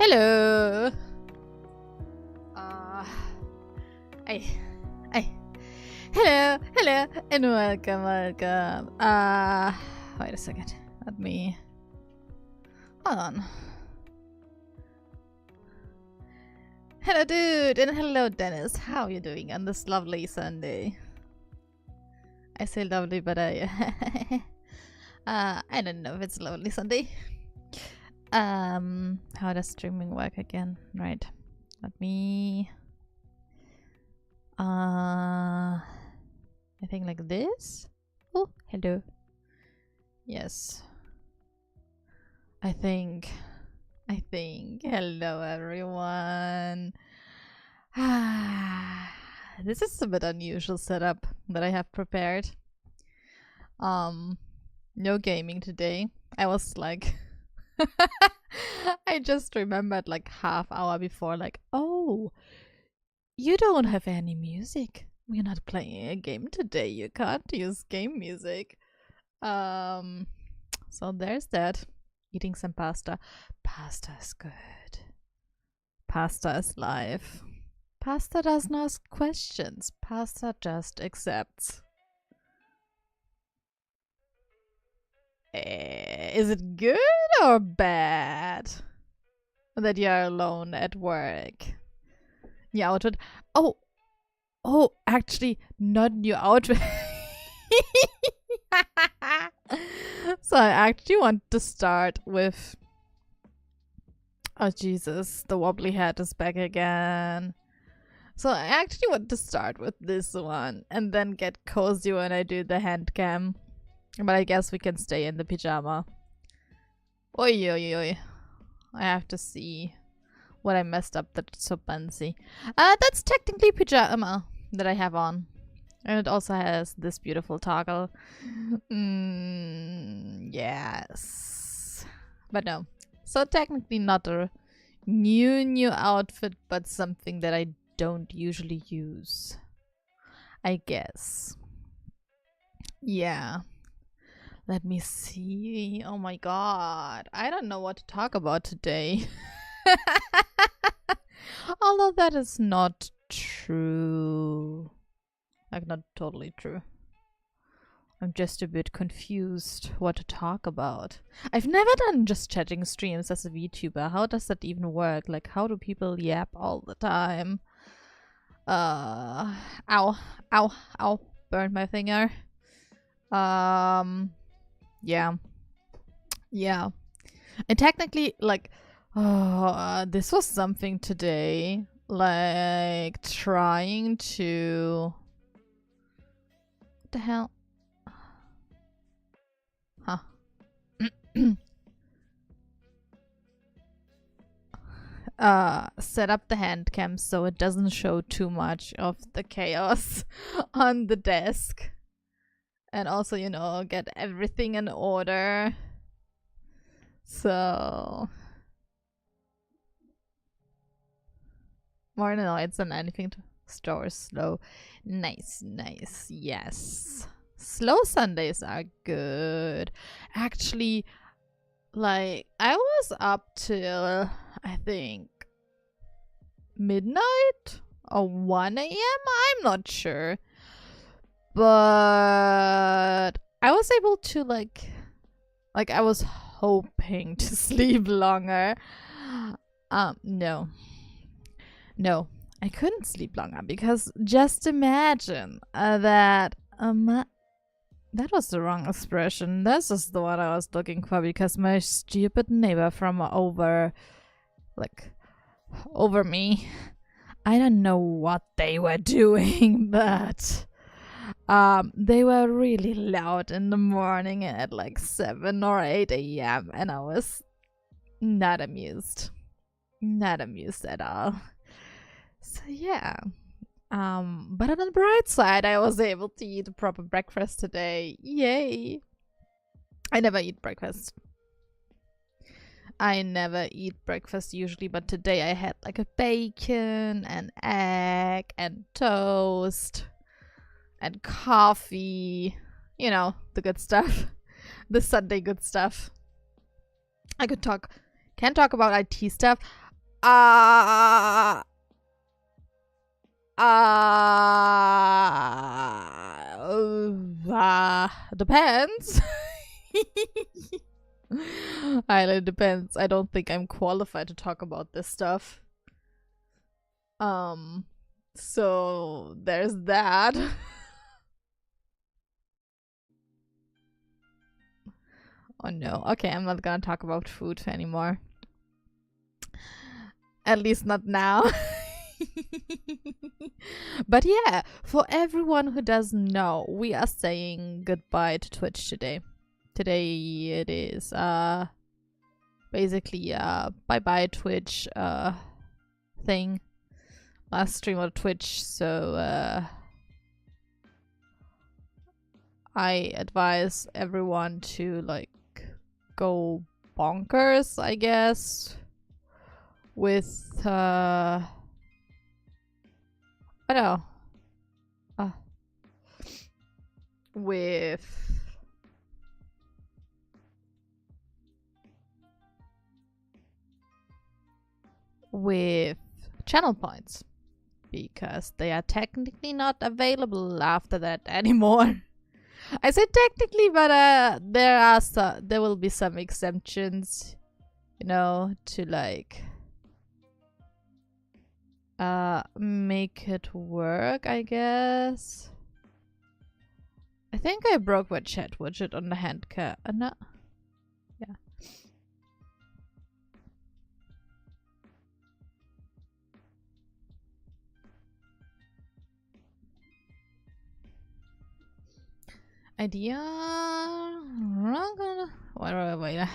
Hello. Uh, hey, hey. Hello, and welcome. Wait a second. Let me. Hold on. Hello, dude, and hello, Dennis. How are you doing on this lovely Sunday? I say lovely, but I don't know if it's lovely Sunday. How does streaming work again? Right. Let me. I think like this. Oh, hello. Yes. I think. Hello, everyone. This is a bit unusual setup that I have prepared. No gaming today. I was like. I just remembered like half hour before, like, oh, you don't have any music. We're not playing a game today. You can't use game music. So there's that. Eating some pasta. Pasta is good. Pasta is life. Pasta doesn't ask questions. Pasta just accepts. Is it good or bad that you're alone at work? New outfit. Oh, actually, not new outfit. So I actually want to start with. Oh Jesus, the wobbly hat is back again. So I actually want to start with this one and then get cozy when I do the hand cam. But I guess we can stay in the pyjama. Oi. I have to see what I messed up that's so fancy. That's technically pyjama that I have on. And it also has this beautiful toggle. Yes. But no. So technically not a new outfit, but something that I don't usually use. I guess. Yeah. Let me see. Oh my god. I don't know what to talk about today. Although that is not true. Like, not totally true. I'm just a bit confused what to talk about. I've never done just chatting streams as a VTuber. How does that even work? Like, how do people yap all the time? Ow. Burned my finger. Yeah. And technically, like, this was something today. Like, trying to. What the hell? Huh. Set up the hand cam so it doesn't show too much of the chaos on the desk. And also, you know, get everything in order. So. More noise than anything to store slow. Nice. Yes. Slow Sundays are good. Actually, like, I was up till, I think, midnight or 1 a.m.? I'm not sure. But I was able to like I was hoping to sleep longer. No, I couldn't sleep longer because just imagine that that was the wrong expression. This is the one I was looking for because my stupid neighbor from over me. I don't know what they were doing, but they were really loud in the morning at like 7 or 8 a.m. and I was not amused. Not amused at all. So yeah. But on the bright side, I was able to eat a proper breakfast today. Yay! I never eat breakfast. Usually, but today I had like a bacon and egg and toast and coffee, you know, the good stuff. The Sunday good stuff. Can't talk about IT stuff. Uh, depends. It depends. I don't think I'm qualified to talk about this stuff. So there's that. Oh no. Okay, I'm not gonna talk about food anymore. At least not now. But yeah, for everyone who doesn't know, we are saying goodbye to Twitch today. Today it is basically bye-bye Twitch thing. Last stream on Twitch, so I advise everyone to like go bonkers, I guess, with I don't know, with channel points, because they are technically not available after that anymore. I say technically, but there will be some exemptions, you know, to like make it work, I guess. I think I broke my chat widget on the Handcam. No. Yeah. Idea. Wait.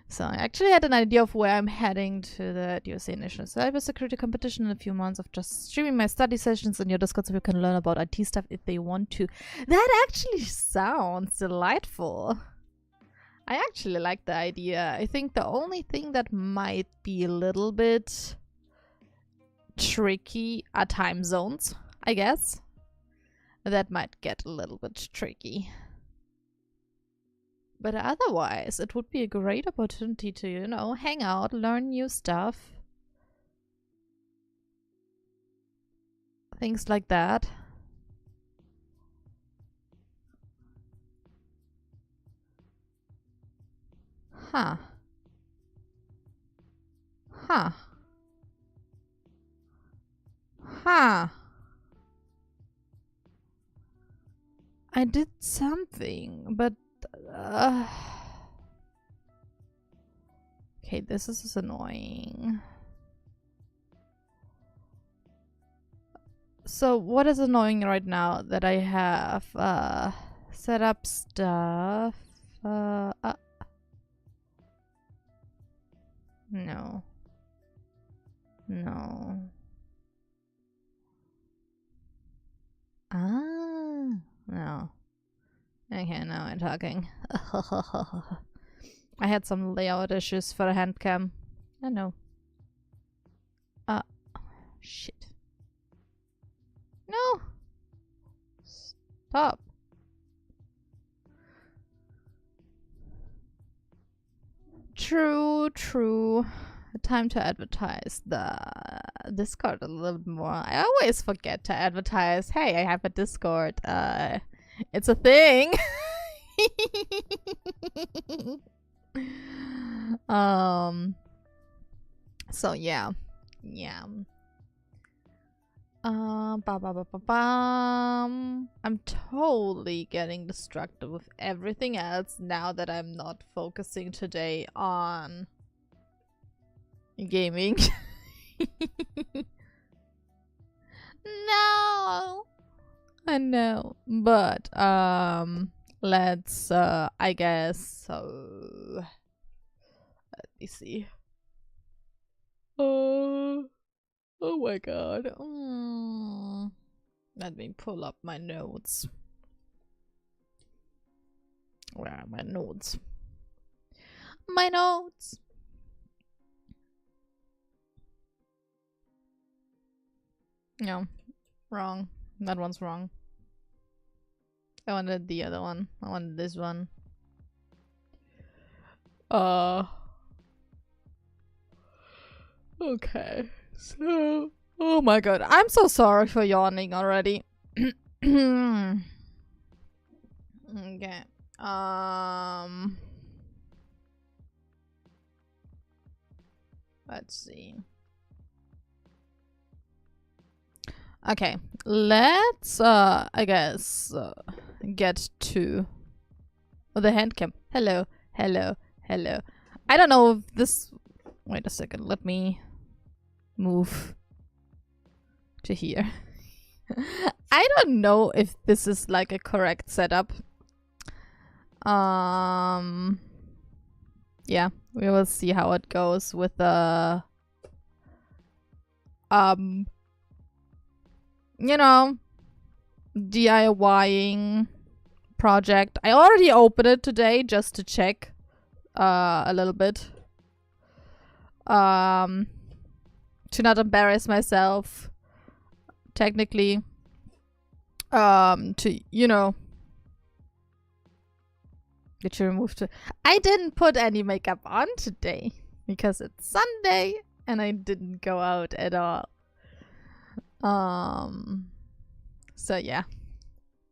So I actually had an idea of where I'm heading to the USA National Cybersecurity Competition in a few months of just streaming my study sessions in your Discord so people can learn about IT stuff if they want to. That actually sounds delightful. I actually like the idea. I think the only thing that might be a little bit tricky are time zones, I guess. That might get a little bit tricky. But otherwise, it would be a great opportunity to, you know, hang out, learn new stuff. Things like that. Huh. Huh. Huh. I did something, but okay, this is annoying. So what is annoying right now that I have set up stuff? No. No. No. Okay, now I'm talking. I had some layout issues for the Handcam. I know. Shit. No! Stop. True. Time to advertise the Discord a little bit more. I always forget to advertise. Hey, I have a Discord. It's a thing. So yeah. I'm totally getting distracted with everything else now that I'm not focusing today on gaming. No, I know, but let's I guess so. Let me see. Oh my god. Let me pull up my notes. Where are my notes? My notes. No, wrong. That one's wrong. I wanted the other one. I wanted this one. Okay, so... Oh my god, I'm so sorry for yawning already. Okay. Let's see. Okay, let's, I guess, get to the handcam. Hello, hello, hello. I don't know if this... Wait a second, let me move to here. I don't know if this is like a correct setup. Yeah, we will see how it goes with the you know, DIYing project. I already opened it today just to check a little bit. To not embarrass myself technically. To, you know, get you removed. I didn't put any makeup on today because it's Sunday and I didn't go out at all. So yeah,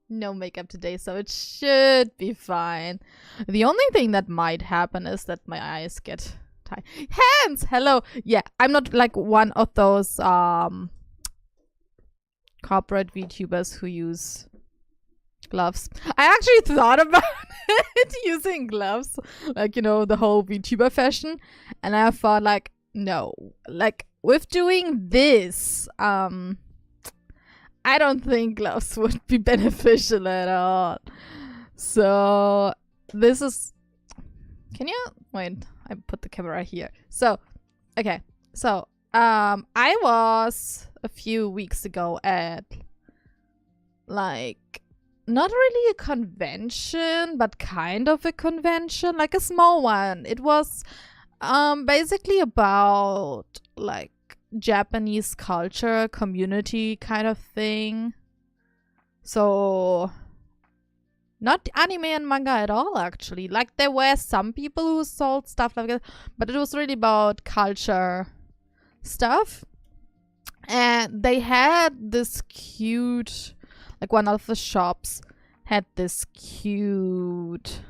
no makeup today, so it should be fine. The only thing that might happen is that my eyes get tired. Hands! Hello! Yeah, I'm not like one of those corporate VTubers who use gloves. I actually thought about it, using gloves, like, you know, the whole VTuber fashion, and I thought like, no, like with doing this, I don't think gloves would be beneficial at all. So this is, can you wait, I put the camera here. So okay, so I was a few weeks ago at like not really a convention, but kind of a convention, like a small one. It was basically about like Japanese culture, community kind of thing. So not anime and manga at all, actually. Like there were some people who sold stuff like that, but it was really about culture stuff. And they had this cute, like one of the shops had this cute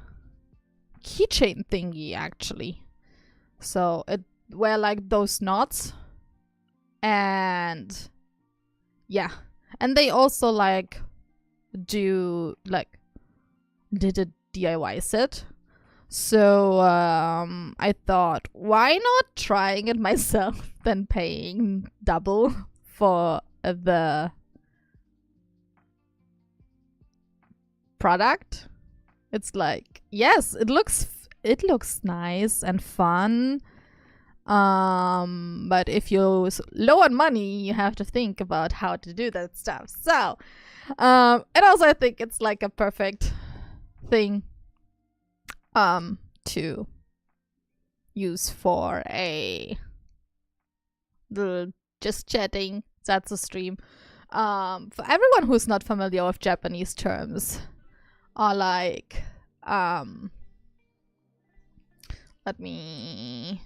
keychain thingy, actually. So it were like those knots. And yeah, and they also like did a DIY set. So I thought, why not trying it myself than paying double for the product? It's like, yes, it looks nice and fun. But if you're low on money, you have to think about how to do that stuff. So, and also I think it's like a perfect thing, to use for a little just chatting Zatsu stream. For everyone who's not familiar with Japanese terms, are like, let me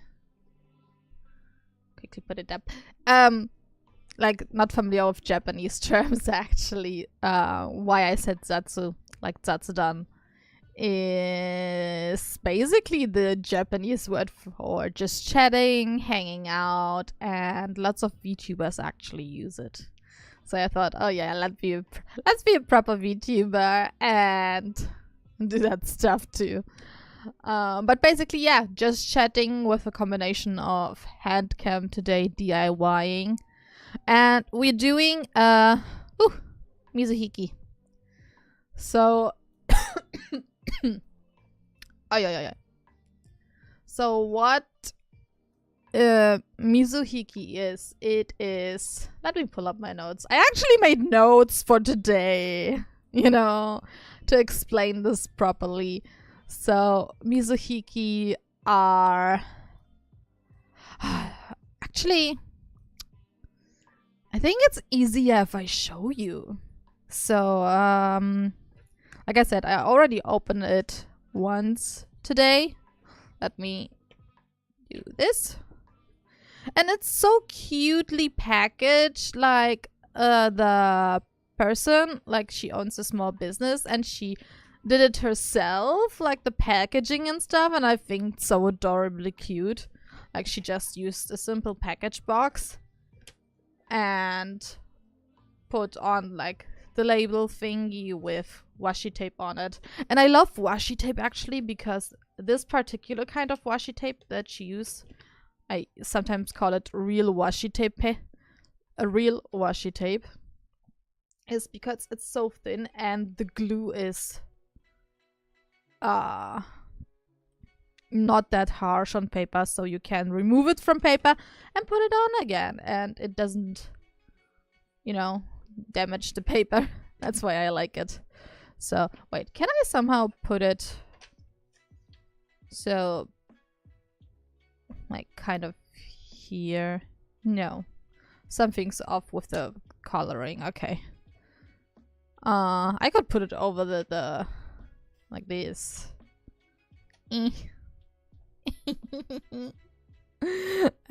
quickly put it up. Like not familiar with Japanese terms, actually. Why I said Zatsu, like Zatsudan, is basically the Japanese word for just chatting, hanging out, and lots of VTubers actually use it. So I thought, oh yeah, let's be a proper VTuber and do that stuff too. But basically, yeah, just chatting with a combination of Handcam today, DIYing, and we're doing Mizuhiki. So, oh yeah. So what Mizuhiki is? It is. Let me pull up my notes. I actually made notes for today, you know, to explain this properly. So Mizuhiki are actually, I think it's easier if I show you. So like I said, I already opened it once today. Let me do this. And it's so cutely packaged. Like the person, like she owns a small business and she did it herself, like the packaging and stuff. And I think it's so adorably cute. Like she just used a simple package box and put on like the label thingy with washi tape on it. And I love washi tape actually, because this particular kind of washi tape that she used, I sometimes call it real washi tape. A real washi tape is because it's so thin and the glue is not that harsh on paper, so you can remove it from paper and put it on again and it doesn't, you know, damage the paper. That's why I like it. So wait, can I somehow put it so like kind of here? No, something's off with the coloring. Okay, I could put it over the like this.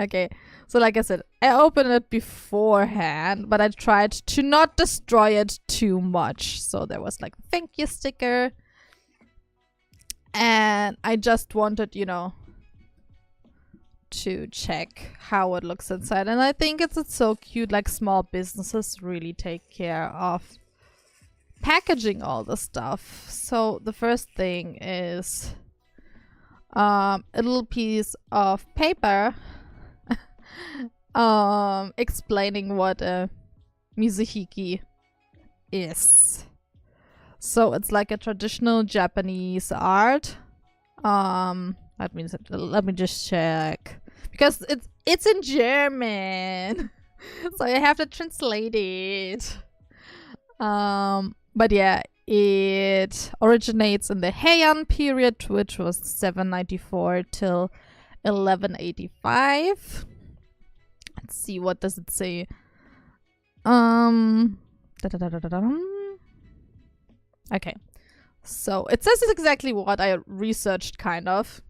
Okay, so like I said, I opened it beforehand, but I tried to not destroy it too much. So there was like a thank you sticker. And I just wanted, you know, to check how it looks inside. And I think it's so cute. Like small businesses really take care of packaging all the stuff. So the first thing is a little piece of paper explaining what a mizuhiki is. So it's like a traditional Japanese art. Let me just check, because it's in German, so I have to translate it. But yeah, it originates in the Heian period, which was 794 till 1185. Let's see, what does it say? Okay, so it says exactly what I researched, kind of.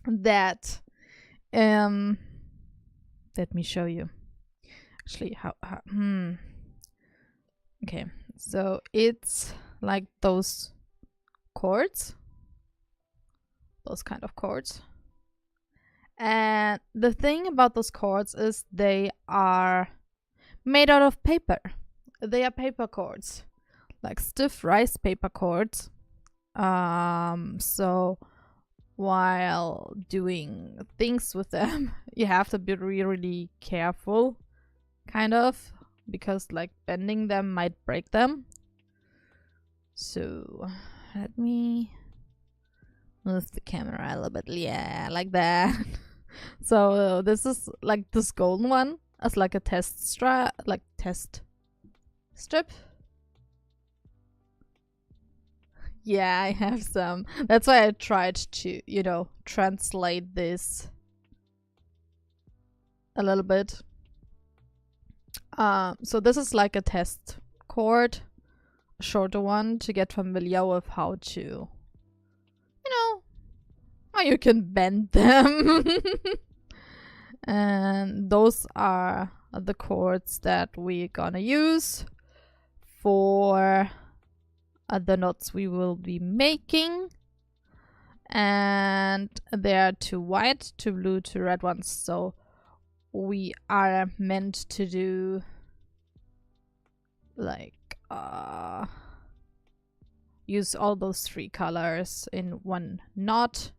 That, let me show you. Actually, okay, so it's like those cords, those kind of cords. And the thing about those cords is they are made out of paper. They are paper cords, like stiff rice paper cords. So while doing things with them, you have to be really, really careful, kind of, because like bending them might break them. So let me move the camera a little bit. Yeah, like that. So this is like this golden one as like a test strip. Yeah, I have some. That's why I tried to, you know, translate this a little bit. So this is like a test cord, a shorter one, to get familiar with how to, you know, how you can bend them. And those are the cords that we're gonna use for the knots we will be making. And there are 2 white, 2 blue, 2 red ones. So we are meant to do like use all those 3 colors in one knot.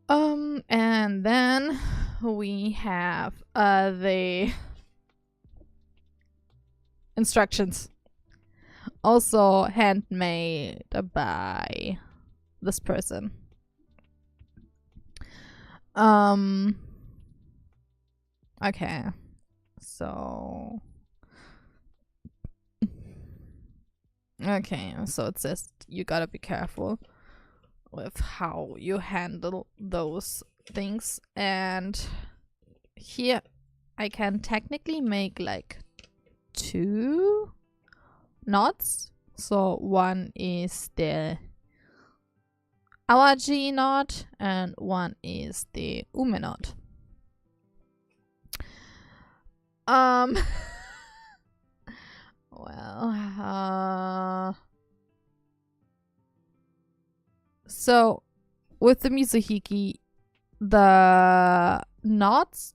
And then we have the instructions, also handmade by this person. Okay, so it says you gotta be careful with how you handle those things. And here I can technically make like 2 knots. So one is the awaji knot and one is the ume knot. Well, so with the mizuhiki, the knots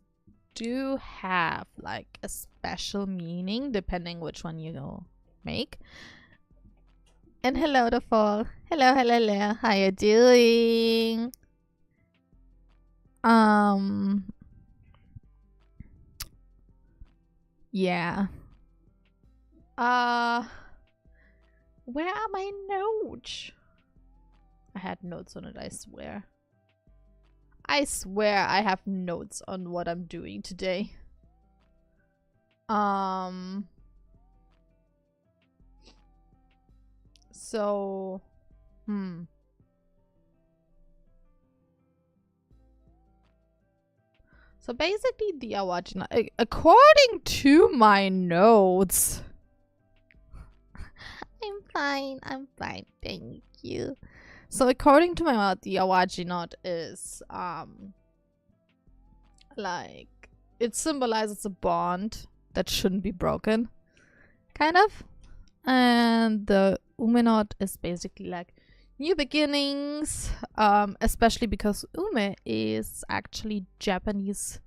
do have like a special meaning depending which one you make. And hello the fall. Hello. How you doing? Yeah. Where are my notes? I had notes on it, I swear. I swear I have notes on what I'm doing today. So, So basically the awaji, according to my notes. I'm fine, thank you. So according to my note, the awaji knot is like it symbolizes a bond that shouldn't be broken, kind of. And the ume knot is basically like new beginnings, especially because ume is actually Japanese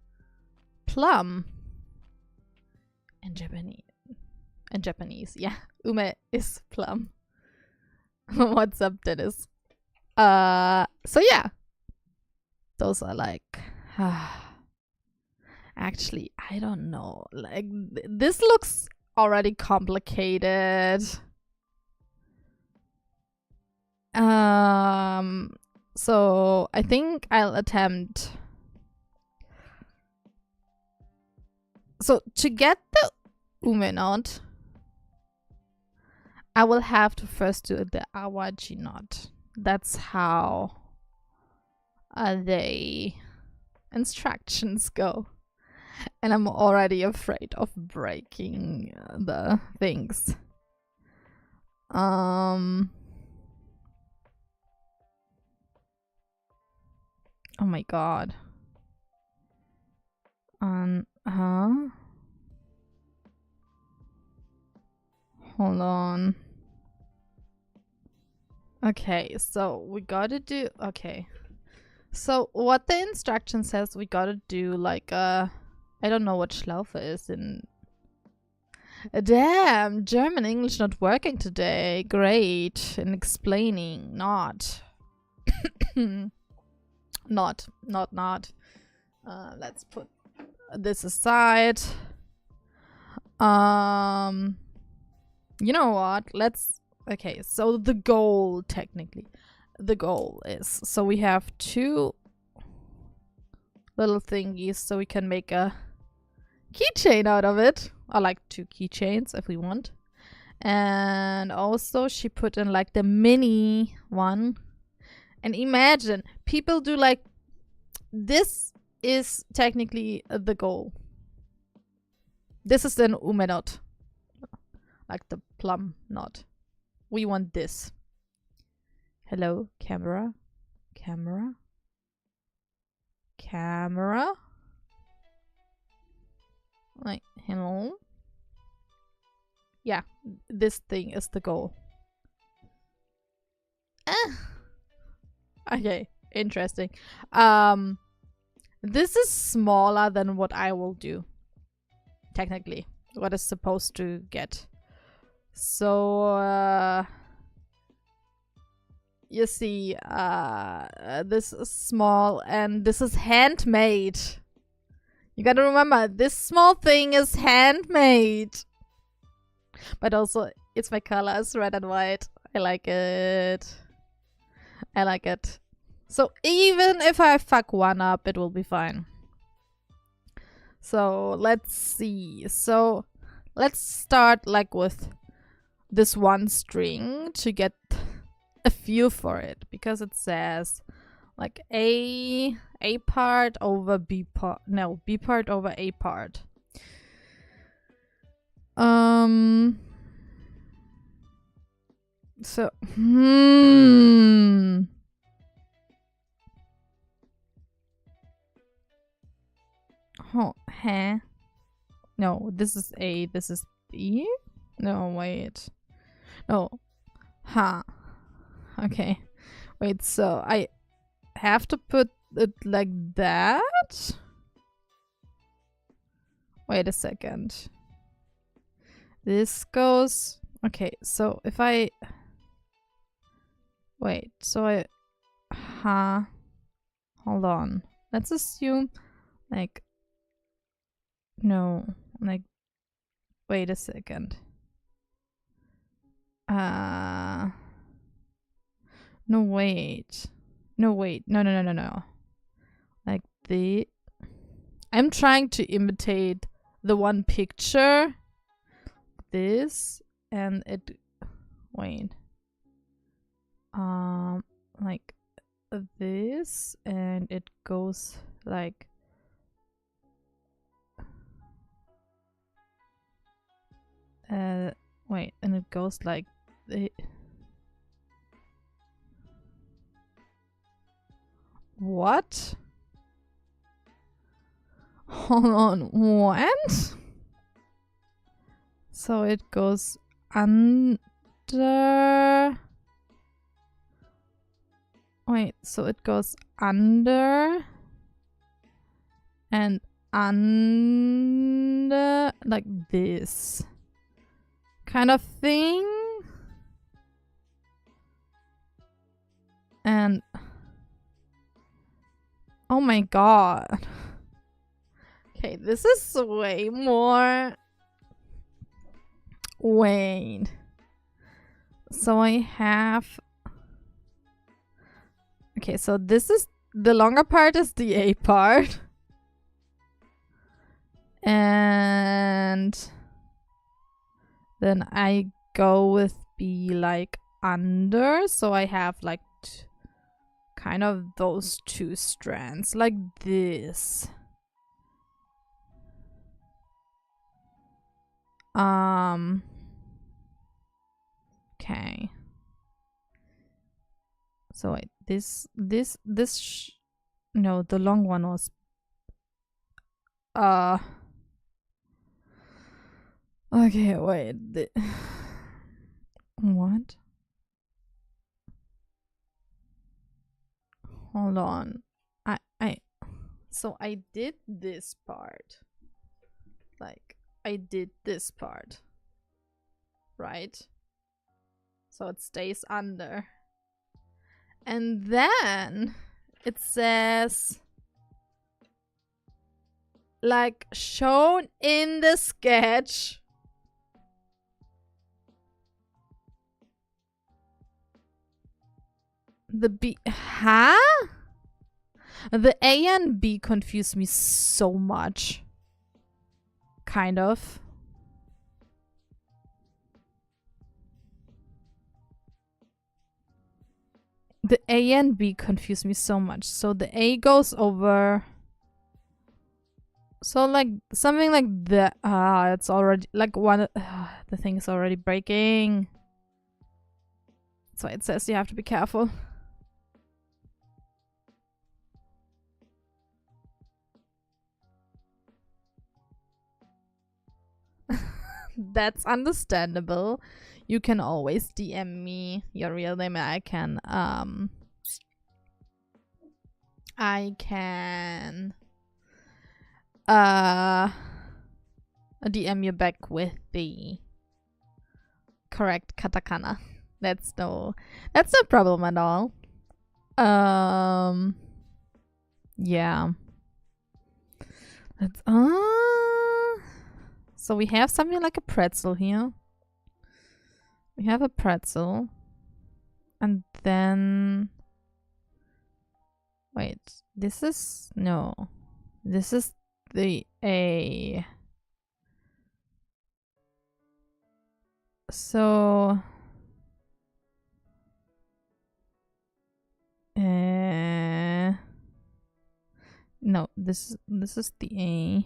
plum. In Japanese, yeah. Ume is plum. What's up, Dennis? So yeah. Those are like actually, I don't know. Like this looks already complicated. So I think I'll attempt. So to get the ume knot, I will have to first do the awaji knot. That's how the instructions go. And I'm already afraid of breaking the things. Oh my god. Hold on. Okay, so we gotta do. Okay. So what the instruction says, we gotta do like a. I don't know what Schlaufe is in. Damn, German English not working today. Great. In explaining, not. not. Let's put this aside. You know what? Okay, so the goal, technically. The goal is, so we have two little thingies so we can make a keychain out of it. Or like two keychains if we want. And also she put in like the mini one. And imagine, people do like, this is technically the goal. This is an ume knot. Like the plum knot. We want this. Hello, camera. Like, hello. Yeah, this thing is the goal. Okay, interesting. This is smaller than what I will do. Technically, what is supposed to get. So, you see, this is small and this is handmade. You gotta remember, this small thing is handmade. But also, it's my colors, red and white. I like it. So even if I fuck one up, it will be fine. So let's see. So let's start like with this one string to get a feel for it, because it says like A part over B part. No, B part over A part. So Oh, huh? No, this is A, this is B? No, wait. No. Ha. Huh. Okay. Wait, so I have to put it like that? Wait a second. This goes... Okay, so if I... Wait, so I... Huh? Hold on. Let's assume, like... No, like... Wait a second. No, wait. No, wait. No. Like the... I'm trying to imitate the one picture. This, and it... Wait. Like this, and it goes like... Wait, and it goes like... What? Hold on, what? So it goes under... Wait, so it goes under... And under... Like this. Kind of thing. And... Oh my god. Okay, this is way more... Wait. So I have... Okay, so this is... The longer part is the A part. And... Then I go with B like under. So I have like... kind of those two strands. Like this. Okay. So wait, no, the long one was okay, wait. What? Hold on. So I did this part. Like I did this part. Right? So it stays under. And then it says like shown in the sketch. The B, huh? The A and B confuse me so much. Kind of. The A and B confuse me so much. So the A goes over. So like something like that. It's already like one. The thing is already breaking. That's why it says you have to be careful. That's understandable. You can always DM me your real name and I can DM you back with the correct katakana. That's no problem at all. Yeah. Let's so we have something like a pretzel here. We have a pretzel. And then... Wait, this is... No. This is the A. So... No, this is the A.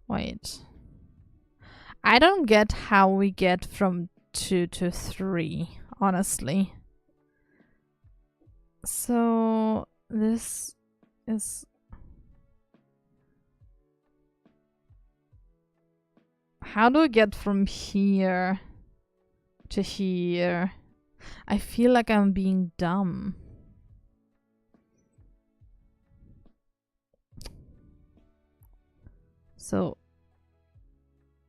Wait. I don't get how we get from 2 to 3, honestly. So this is... How do I get from here to here? I feel like I'm being dumb. So,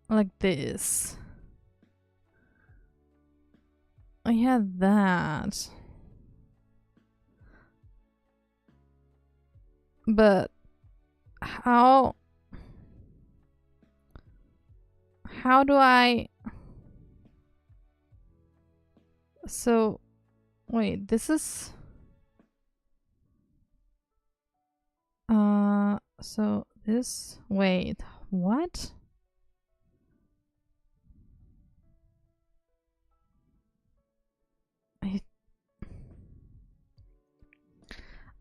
like this. I had that. But how do I... So, wait, this is... so this... Wait, what?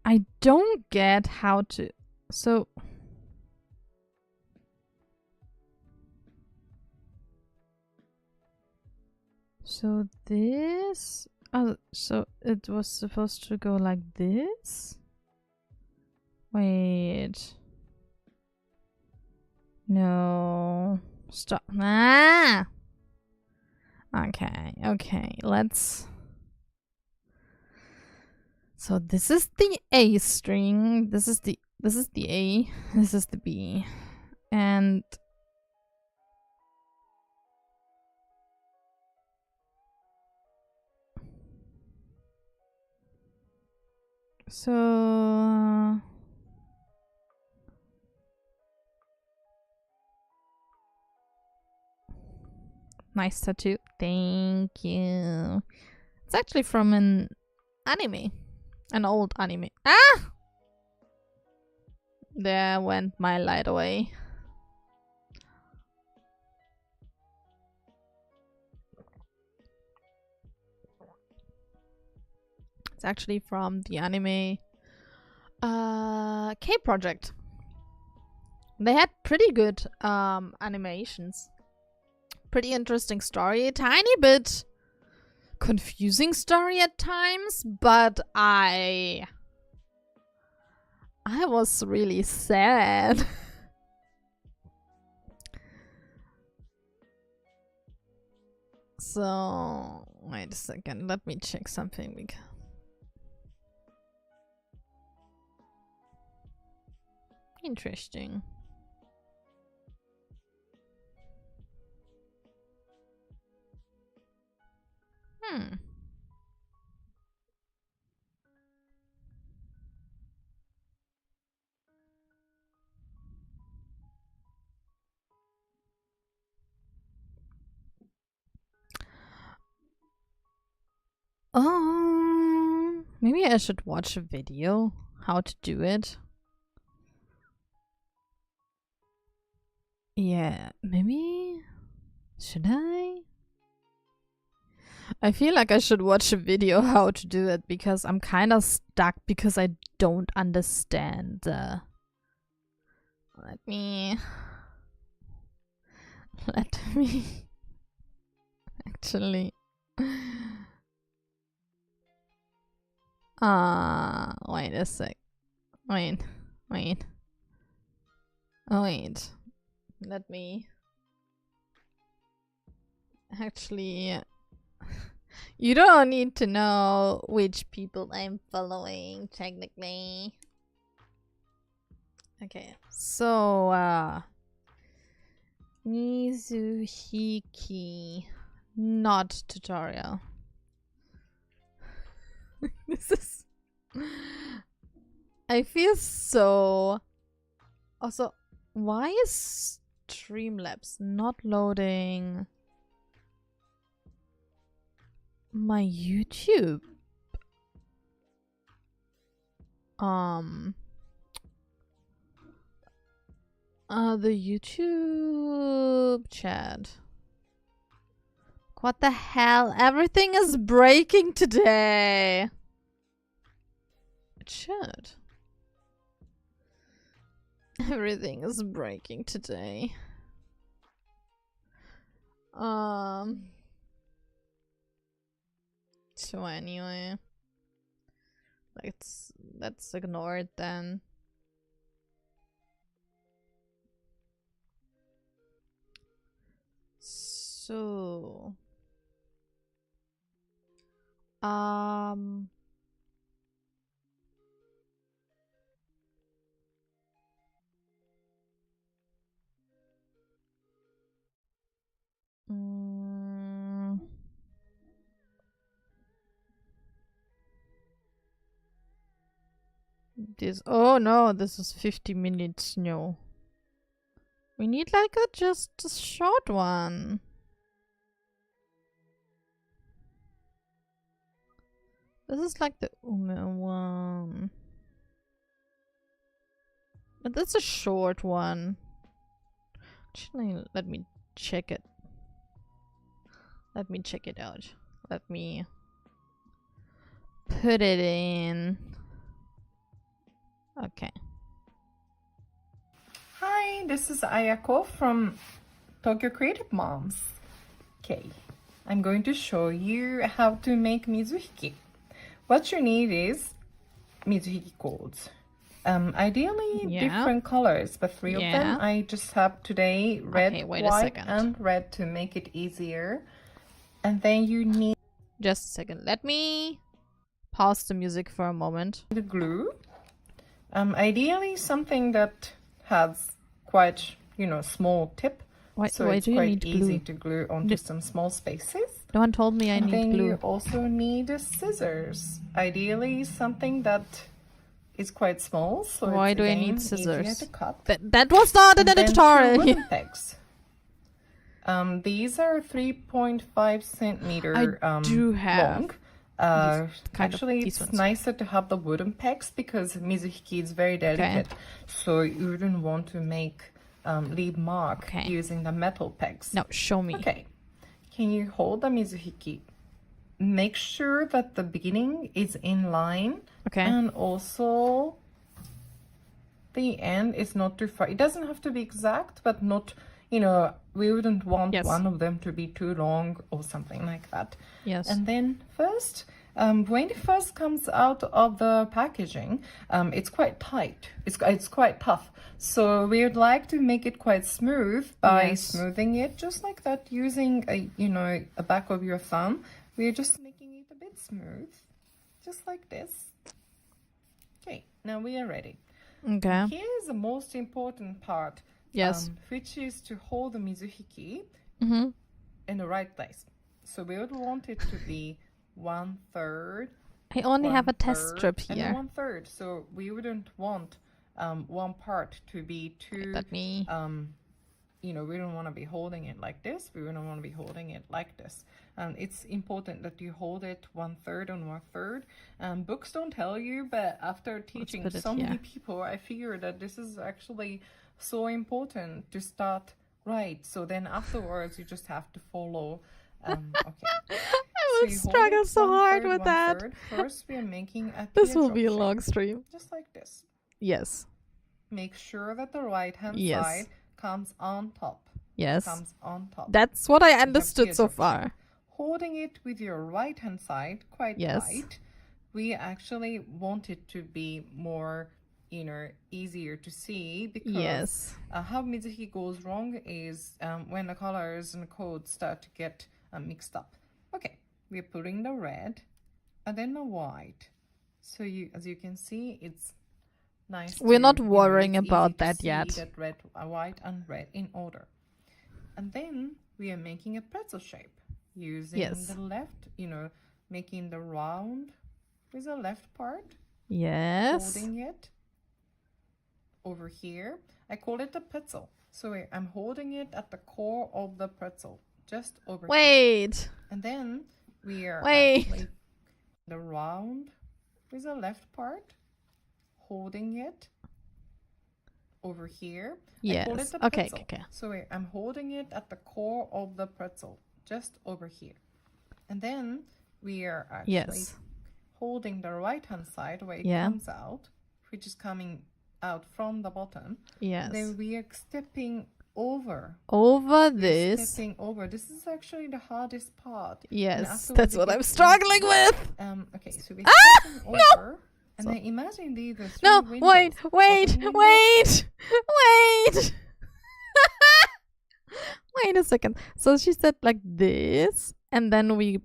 I don't get how to... So... So this... Oh, so it was supposed to go like this? Wait. No. Stop. Ah! Okay, okay, let's... So this is the A string. This is the A. This is the B. And so nice tattoo. Thank you. It's actually from an anime. An old anime. Ah! There went my light away. It's actually from the anime K Project. They had pretty good animations. Pretty interesting story. A tiny bit confusing story at times, but I was really sad. So, wait a second. Let me check something. Interesting. Maybe I should watch a video how to do it. Yeah, maybe. Should I? I feel like I should watch a video how to do it because I'm kind of stuck because I don't understand. Let me actually. Wait a sec. Wait. Oh, wait. Let me actually. You don't need to know which people I'm following, technically. Okay, so, Mizuhiki. Not tutorial. This is... I feel so... Also, why is Streamlabs not loading my YouTube? The YouTube chat. What the hell? Everything is breaking today. It should. Everything is breaking today. So anyway, let's ignore it then. So. Mm, this. Oh no, this is 50 minutes. No. We need like just a short one. This is like the one. But that's a short one. Actually, let me check it. Let me check it out. Let me put it in. Okay. Hi, this is Ayako from Tokyo Creative Moms. Okay, I'm going to show you how to make mizuhiki. What you need is mizuhiki cords. Ideally different colors, but three of them. I just have today red, white, and red to make it easier. And then you need just a second. Let me pause the music for a moment. The glue. Ideally something that has quite, small tip. So it's quite easy to glue onto some small spaces. No one told me I need glue. And then you also need scissors. Ideally something that is quite small, so why it's do I need scissors? Easier to cut. That was not in the tutorial. Wooden pegs. These are 3.5 centimeter long. Actually, it's nicer to have the wooden pegs because mizuhiki is very delicate, so you wouldn't want to leave mark using the metal pegs. No, show me. Okay, can you hold the mizuhiki? Make sure that the beginning is in line, and also the end is not too far. It doesn't have to be exact, but not, we wouldn't want one of them to be too long or something like that. Yes. And then first, when it first comes out of the packaging, it's quite tight. It's quite tough. So we would like to make it quite smooth by smoothing it just like that, using a back of your thumb. We're just making it a bit smooth, just like this. Okay, now we are ready. Okay. Here's the most important part. Which is to hold the mizuhiki in the right place. So we would want it to be 1/3. I only have a test strip here. And 1/3. So we wouldn't want one part to be too. Let me. We don't want to be holding it like this. We wouldn't want to be holding it like this. It's important that you hold it 1/3 and 1/3. Books don't tell you, but after teaching so many people, I figure that this is actually so important to start right. So then afterwards, you just have to follow. Okay. I will struggle so hard with that. First, we are making a This will be a long stream. Just like this. Yes. Make sure that the right-hand side comes on top. Yes. Comes on top. That's what I understood so far. Holding it with your right-hand side quite tight, we actually want it to be more, easier to see, because how mizuhiki goes wrong is when the colors and codes start to get mixed up. Okay, we're putting the red and then the white. So as you can see, it's nice. We're not worrying about that yet. That red, white, and red in order. And then we are making a pretzel shape using the left, making the round with the left part. Yes. Holding it over here. I call it a pretzel. So I'm holding it at the core of the pretzel, just over here. And then we are actually the round with the left part, holding it over here. Yes. I call it a pretzel. Okay. So I'm holding it at the core of the pretzel, just over here. And then we are actually holding the right-hand side where it comes out, which is coming out from the bottom. Yes. Then we are stepping over. This. Stepping over. This is actually the hardest part. Yes, that's what I'm struggling with. Okay, so we're stepping over. And then imagine these are three windows. Wait. Wait a second. So she said like this, and then we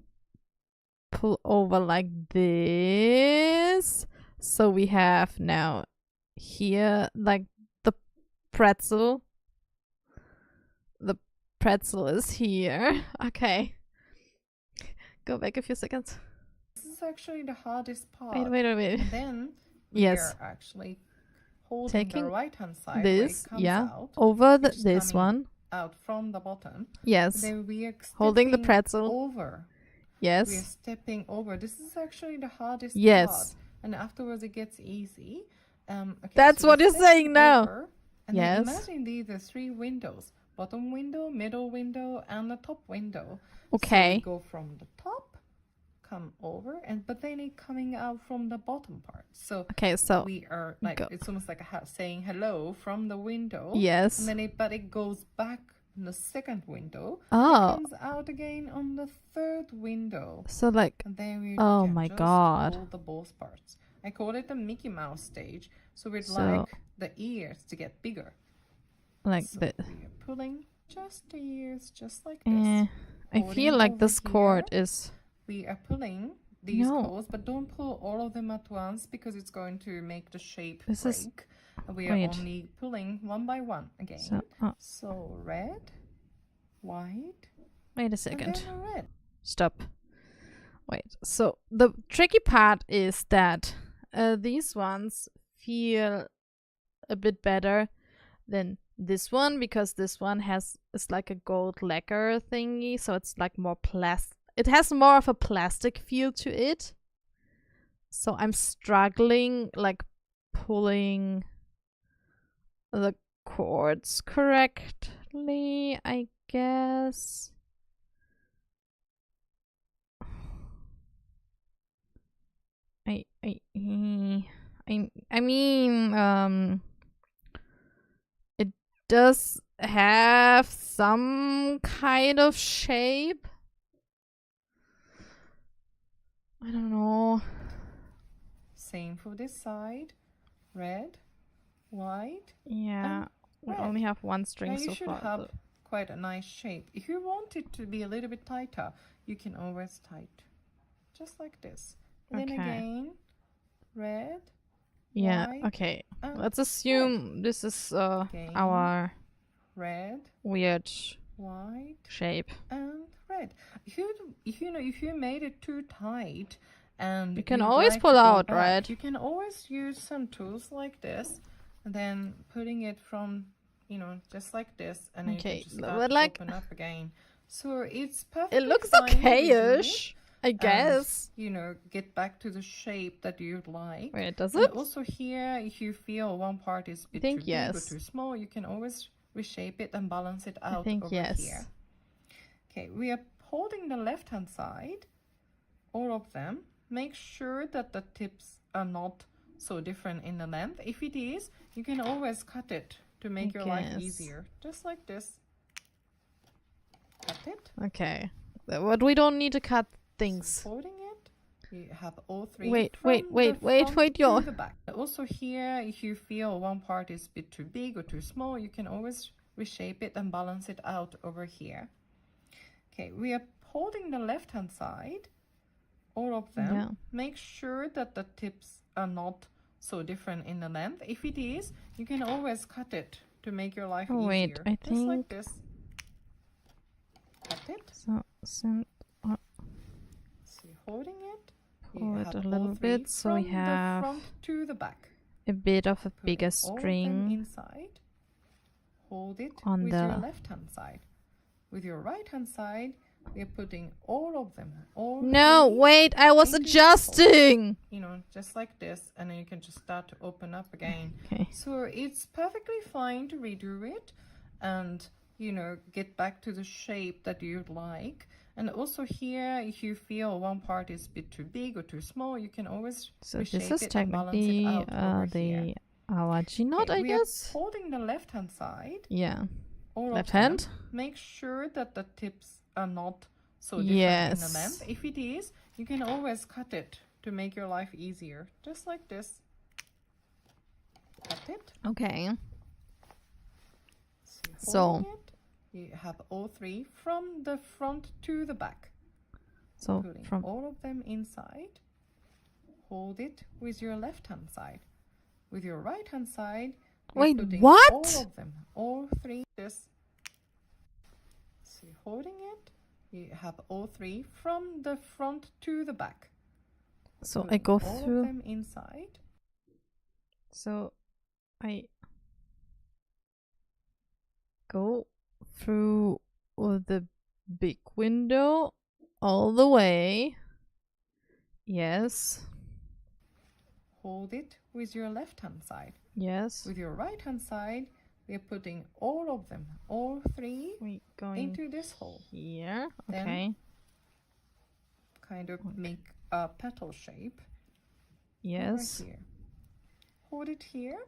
pull over like this. So we have now here like the pretzel. The pretzel is here. Okay. Go back a few seconds. This is actually the hardest part. Wait. And then we are actually holding taking the right hand side this, where it comes out, over this one. Out from the bottom. Yes. Then we are holding the pretzel. Over. Yes. We are stepping over. This is actually the hardest part. And afterwards it gets easy. Okay, that's what you're saying now. Over, and then imagine these are 3 windows. Bottom window, middle window, and the top window. Okay. So we go from the top, come over, but then it coming out from the bottom part. So we are like it's almost like saying hello from the window. Yes. And then it goes back in the second window. Oh. It comes out again on the third window. So like. And then we my God. hold the both parts. I call it the Mickey Mouse stage. So we'd like the ears to get bigger. Like we are pulling just the ears, just like this. I feel like this cord is. We are pulling these cords, but don't pull all of them at once because it's going to make the shape break. We are only pulling one by one again. So red, white. Wait a second. And then red. Stop. Wait. So the tricky part is that these ones feel a bit better than this one because this one is like a gold lacquer thingy, so it's like more it has more of a plastic feel to it. So I'm struggling like pulling the cords correctly, I guess. I mean, it does have some kind of shape. I don't know. Same for this side. Red, white. Yeah, we only have one string now so far. You should have quite a nice shape. If you want it to be a little bit tighter, you can always tighten, just like this. And then again, red. White, okay. Let's assume this is our red, weird white, shape. And red. If you made it too tight, and you can always pull out, right? You can always use some tools like this, and then putting it from, just like this, and you can just start to open up again. So it's perfect. It looks okay-ish, I guess. Get back to the shape that you'd like. Wait, does it? Also here, if you feel one part is a bit too big or too small, you can always reshape it and balance it out over here. Okay, we are holding the left hand side, all of them. Make sure that the tips are not so different in the length. If it is, you can always cut it to make your life easier. Just like this. Cut it. Okay. But we don't need to cut things. So holding it, you have all 3. Wait, yo. The back. Also here, if you feel one part is a bit too big or too small, you can always reshape it and balance it out over here. Okay, we are holding the left hand side, all of them. Make sure that the tips are not so different in the length. If it is, you can always cut it to make your life easier. Wait, I think... Just like this. Cut it. So holding it. Pull it a little bit so we have the front to the back. A bit of a bigger string inside. Hold it on with your left hand side. With your right hand side, we are putting all of them. No, wait, I was adjusting. Just like this, and then you can just start to open up again. Okay. So it's perfectly fine to redo it and, get back to the shape that you'd like. And also here, if you feel one part is a bit too big or too small, you can always reshape this is technically the Awaji knot, I guess. We are holding the left hand side. Yeah. Left hand. Make sure that the tips are not so different in the length. If it is, you can always cut it to make your life easier. Just like this. Cut it. Okay. So You have all three from the front to the back. So putting from all of them inside. Hold it with your left hand side. With your right hand side, wait, putting what? all of them, all three. Just see, holding it. You have all three from the front to the back. So I go all through of them inside. So I go through the big window all the way. Yes. Hold it with your left hand side. Yes. With your right hand side, we're putting all of them, all three, into this hole. Here. Then okay. Kind of make a petal shape. Yes. Over here. Hold it here.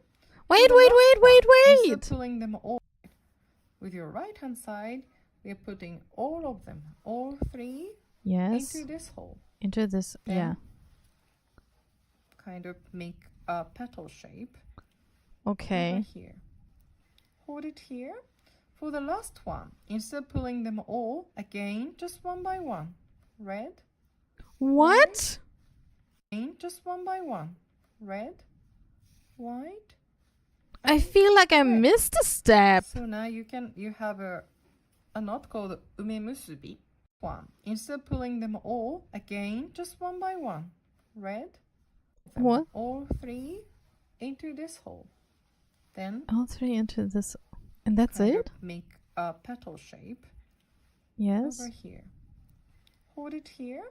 Wait. Instead of pulling them all with your right hand side, we're putting all of them, all three, into this hole. Into this, then yeah. Kind of make a petal shape. Okay. Over here. Hold it here. For the last one, instead of pulling them all, again, just one by one. Red. What? White, just one by one. Red, white. I feel like I missed a step. So now you have a knot called umemusubi. One. Instead of pulling them all, again, just one by one. Red. What? All three into this hole. Then all three into this, and that's it? Make a petal shape. Yes. Over here. Hold it here.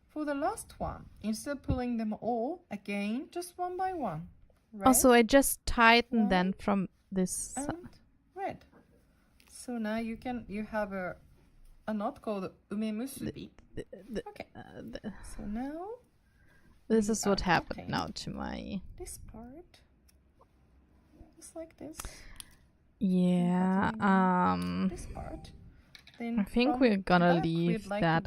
For the last one, instead of pulling them all, again, just one by one. Red, Also, I just tighten then from this and red. So now you have a knot called umemusubi. Okay. So now this is what happened now to my this part. Just like this. Yeah. This part. Then I think we're gonna leave that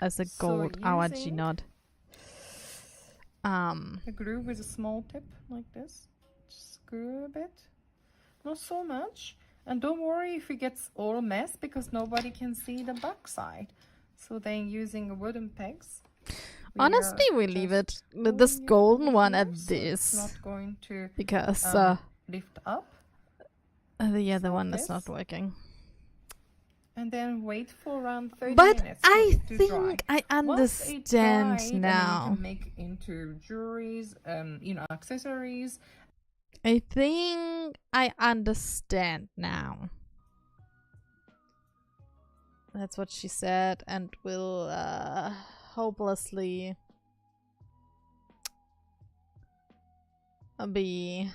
as a gold awaji knot. A groove with a small tip like this. Just screw a bit. Not so much. And don't worry if it gets all a mess because nobody can see the back side. So then using wooden pegs. Honestly, we leave it with this golden one at this. So it's not going to because lift up. The other one is not working. And then wait for around 30 but minutes. I think I understand dries, now. You can make into jewelries, accessories. I think I understand now. That's what she said, and will hopelessly be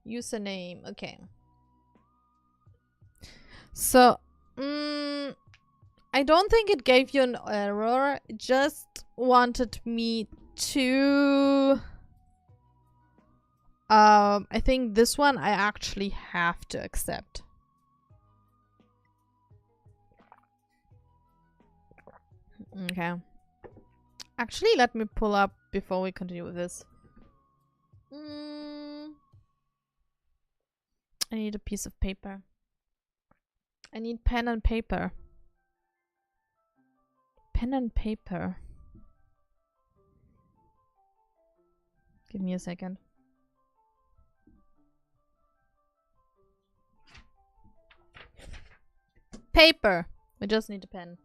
username. Okay, so I don't think it gave you an error. It just wanted me to I think this one I actually have to accept. Okay. Actually, let me pull up before we continue with this. I need a piece of paper. I need pen and paper. Pen and paper. Give me a second. Paper! We just need a pen.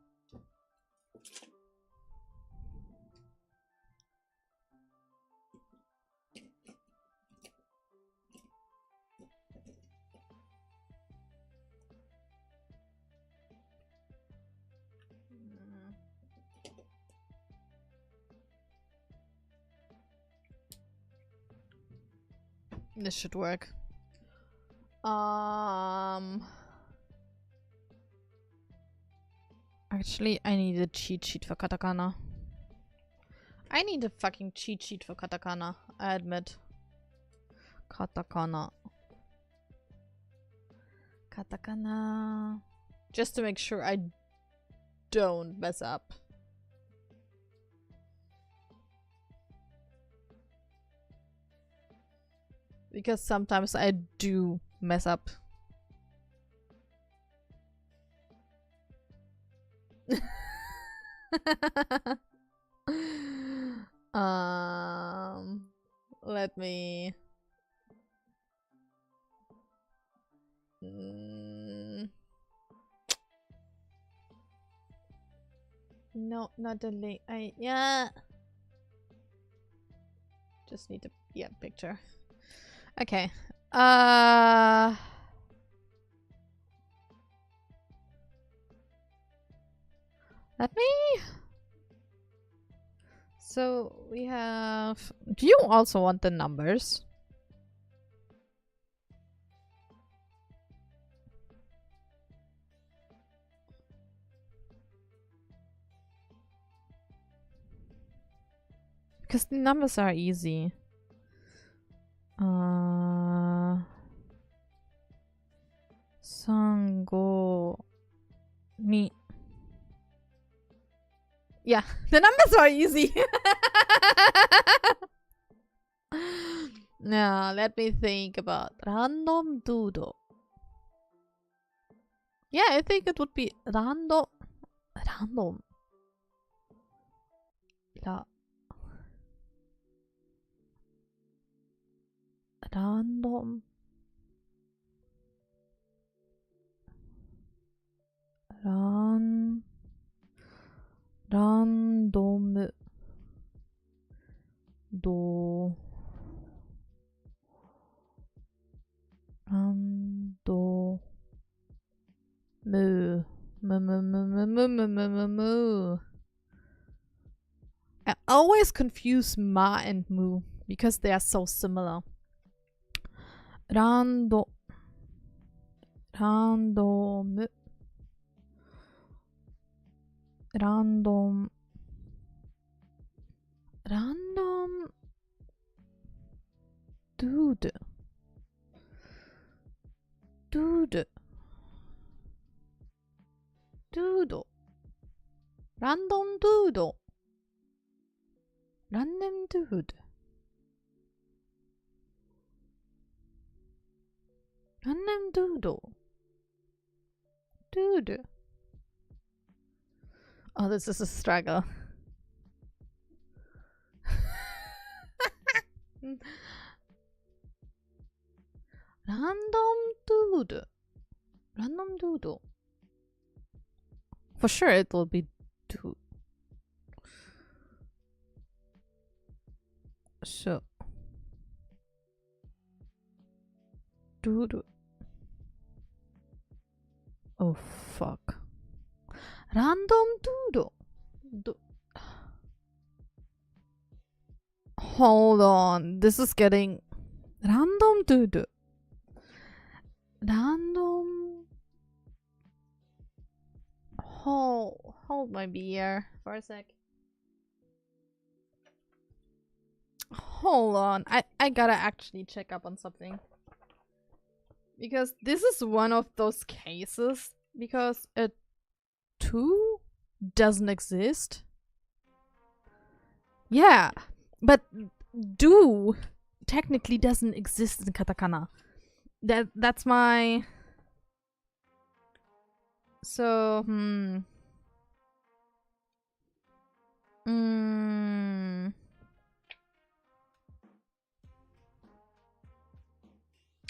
This should work. Actually, I need a cheat sheet for katakana. I need a fucking cheat sheet for katakana, I admit. Katakana. Katakana. Just to make sure I don't mess up. Because sometimes I do mess up. Let me... No, not the link. Yeah. Just need a picture. Okay. Let me... So we have... Do you also want the numbers? Because the numbers are easy. Sango ni. Yeah, the numbers are easy. Now, let me think about random doodle. Yeah, I think it would be random. Random. Random. Random. Random. Moo. Moo. I always confuse ma and moo because they are so similar. Random. Random. Random. Random. Dude. Dude. Doodle. Random doodle. Random dude. Random doodle. Dude. Oh, this is a struggle. Random dude. Random doodle. For sure it will be dude. So. Dude. Oh, fuck. Random doodle. Hold on. This is getting... Random doodle. Random... Hold my beer for a sec. Hold on. I gotta actually check up on something. Because this is one of those cases. Because a 2 doesn't exist. Yeah. But do technically doesn't exist in katakana. That's my... So,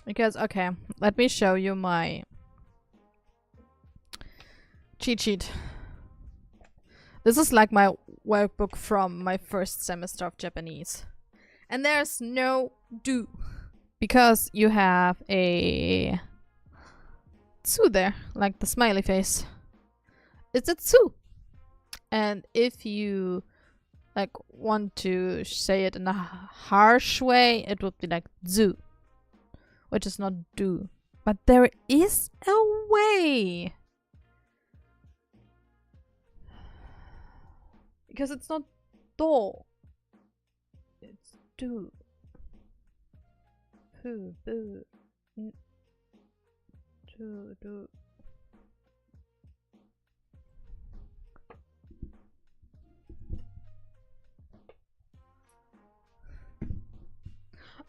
Because, okay, let me show you my cheat sheet. This is like my workbook from my first semester of Japanese. And there's no do. Because you have a tsu there, like the smiley face. It's a tsu. And if you like want to say it in a harsh way, it would be like zu, which is not do. But there is a way. Because it's not do. It's do. Poo, boo. Do.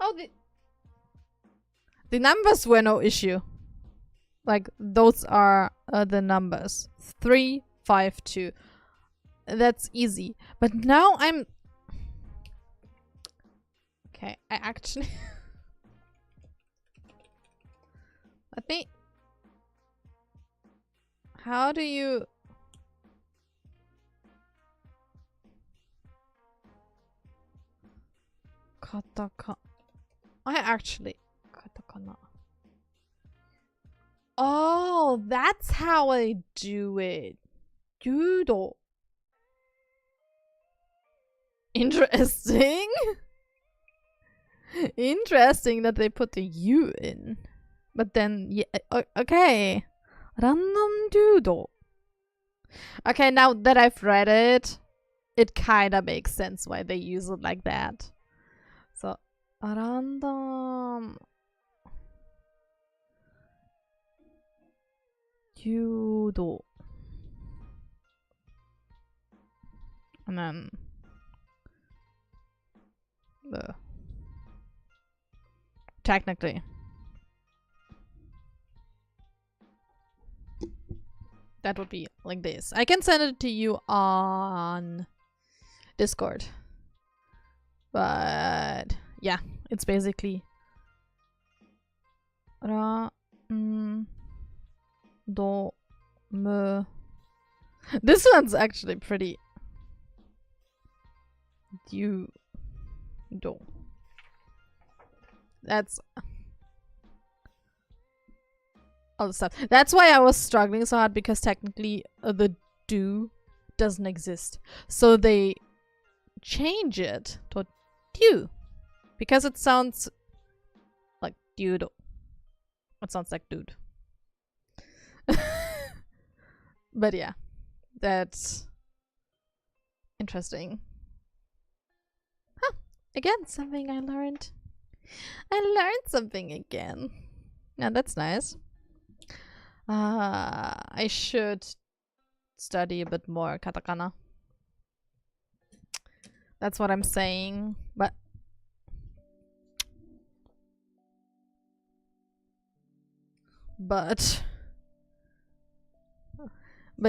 Oh, The numbers were no issue. Like, those are the numbers. 3, 5, 2. That's easy. But now I'm... Okay, I actually... Let me... How do you... Katakana. I actually... Katakana. Oh, that's how I do it. Judo. Interesting. Interesting that they put the U in. But then, yeah, okay. Random doodle. Okay, now that I've read it, it kind of makes sense why they use it like that. So, random doodle. And then the technically. That would be like this. I can send it to you on Discord. But yeah, it's basically ra do me. This one's actually pretty do. That's all the stuff. That's why I was struggling so hard, because technically the do doesn't exist. So they change it to do because it sounds like dude. It sounds like dude. But yeah, that's interesting. Huh. Again, something I learned. I learned something again. Now that's nice. I should study a bit more katakana. That's what I'm saying. But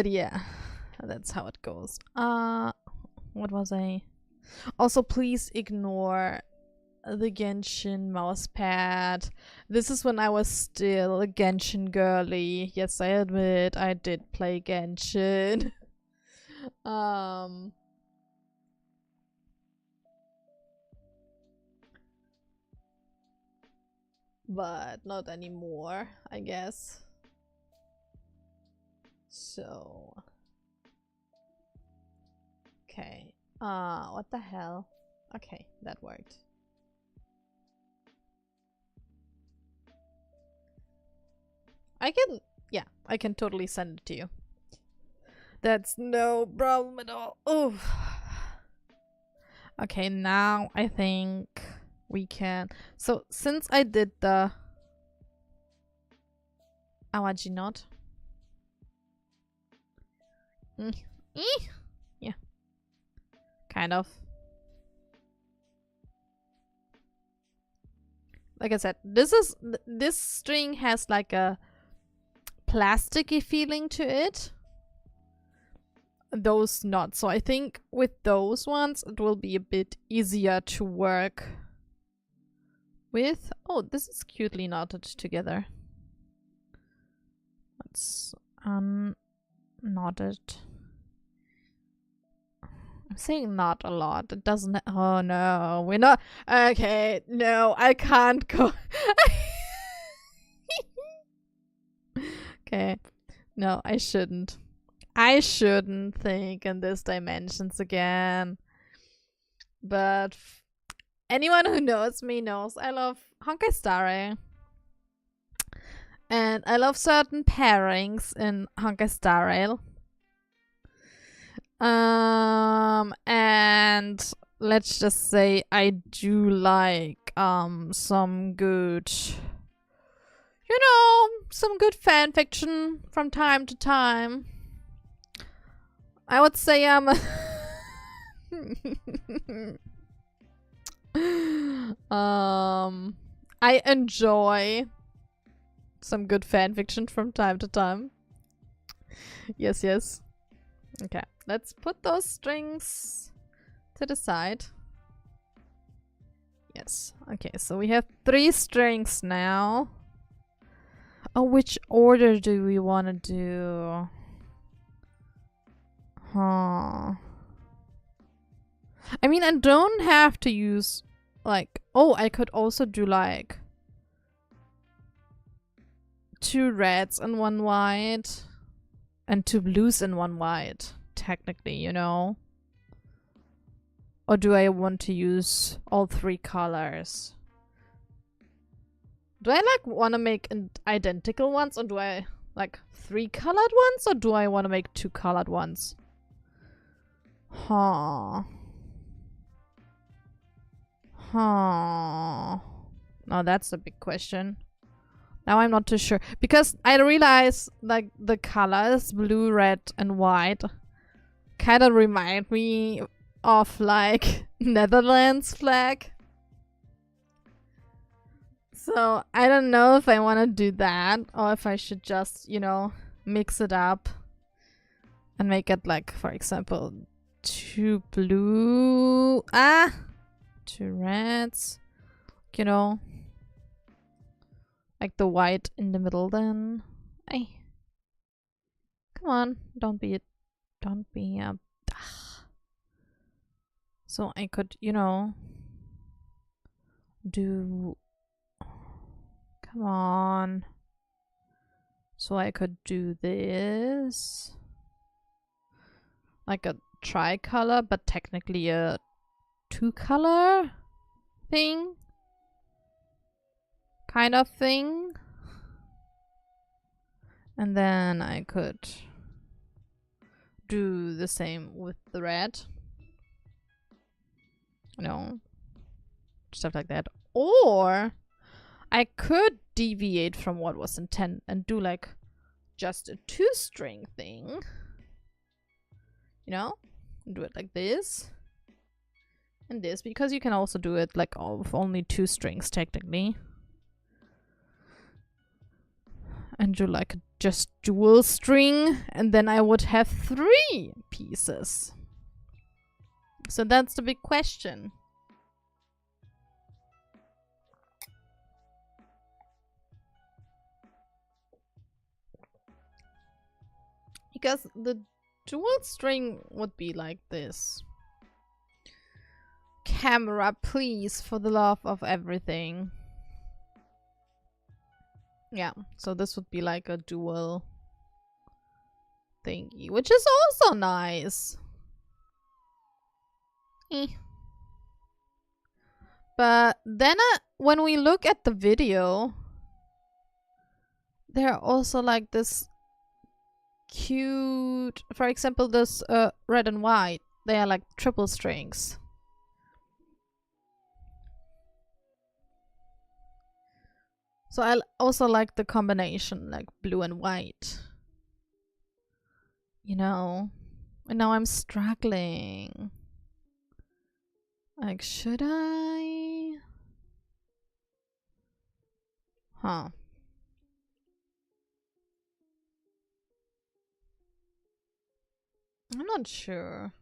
yeah, that's how it goes. What was I? Also, please ignore the Genshin mousepad. This is when I was still a Genshin girly. Yes, I admit I did play Genshin. But not anymore, I guess. So okay. What the hell? Okay, that worked. I can totally send it to you. That's no problem at all. Oof. Okay, now I think we can. So since I did the Awaji knot. Yeah. Kind of. Like I said, this string has like a plasticky feeling to it. Those not. So I think with those ones it will be a bit easier to work with. Oh, this is cutely knotted together. Let's unknot it. I'm saying not a lot. It doesn't. Oh no, we're not. Okay, no, I can't go. Okay, no, I shouldn't. I shouldn't think in these dimensions again. But anyone who knows me knows I love Honkai Star Rail. And I love certain pairings in Honkai Star Rail. And let's just say I do like some good, you know, some good fan fiction from time to time. I would say I enjoy some good fan fiction from time to time. Yes, yes. Okay, let's put those strings to the side. Yes. Okay, so we have 3 strings now. Oh, which order do we want to do? Huh. I mean, I don't have to use, like... Oh, I could also do, like... 2 reds and 1 white. And 2 blues and 1 white. Technically, you know? Or do I want to use all 3 colors? Do I, like, want to make identical ones? Or do I, like, 3 colored ones? Or do I want to make 2 colored ones? Huh. Huh. Oh, that's a big question. Now I'm not too sure. Because I realize, like, the colors, blue, red, and white, kind of remind me of, like, Netherlands flag. So I don't know if I want to do that or if I should just, you know, mix it up and make it, like, for example, 2 blue, 2 reds, you know, like the white in the middle then. Hey, come on, don't be a so I could, you know, do, come on, so I could do this, like a tricolor, but technically a 2-color thing, kind of thing. And then I could do the same with the red. You know, stuff like that. Or I could deviate from what was intended and do, like, just a 2-string thing. You know? Do it like this. And this, because you can also do it, like, of only 2 strings, technically. And do, like, just dual string, and then I would have 3 pieces. So that's the big question. Because the dual string would be like this. Camera, please, for the love of everything. Yeah, so this would be like a dual thingy, which is also nice. But then when we look at the video, there are also, like, this cute, for example, this red and white, they are like triple strings. So I also like the combination, like blue and white. You know? And now I'm struggling. Like, should I? Huh. I'm not sure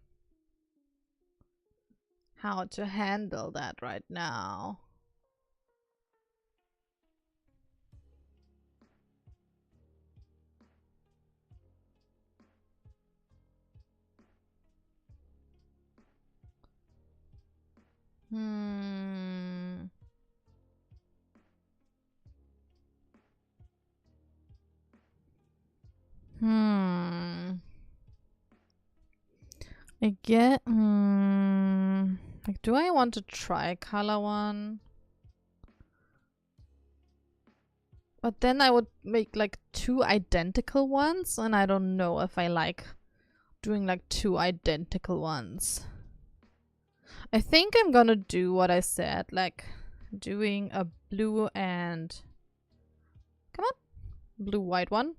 how to handle that right now. I get, like, do I want to try color one? But then I would make, like, 2 identical ones, and I don't know if I like doing, like, 2 identical ones. I think I'm gonna do what I said, like, doing a blue and... Come on! Blue-white one.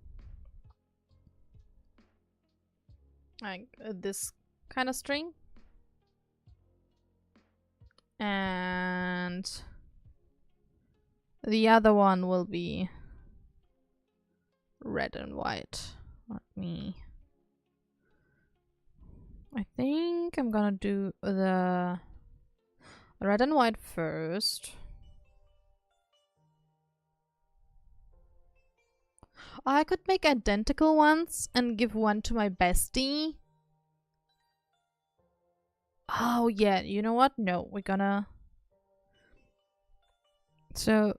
Like, this kind of string. And The other one will be red and white. I think I'm gonna do the red and white first. I could make identical ones and give one to my bestie. Oh yeah, you know what? No, we're gonna... So,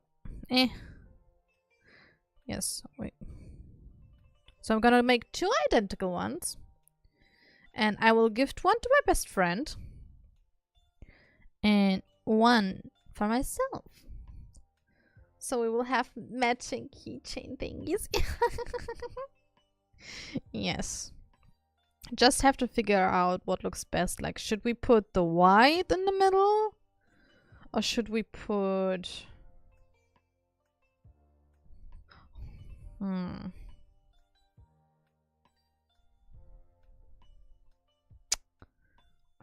Yes, wait. So I'm gonna make 2 identical ones. And I will gift one to my best friend. And one for myself. So we will have matching keychain thingies. Yes. Just have to figure out what looks best. Like, should we put the white in the middle? Or should we put... Or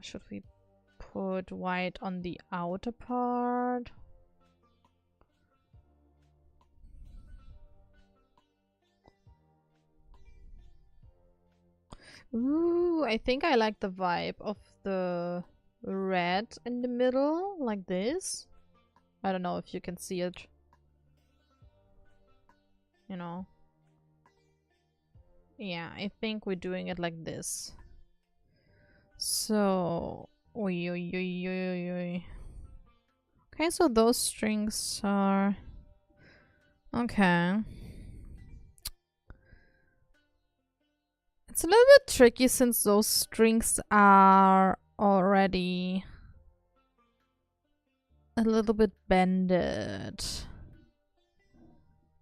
should we put white on the outer part? Ooh, I think I like the vibe of the red in the middle, like this. I don't know if you can see it. You know. Yeah, I think we're doing it like this. So... Oi, oi, oi, oi, oi. Okay, so those strings are... Okay. It's a little bit tricky since those strings are already a little bit bended.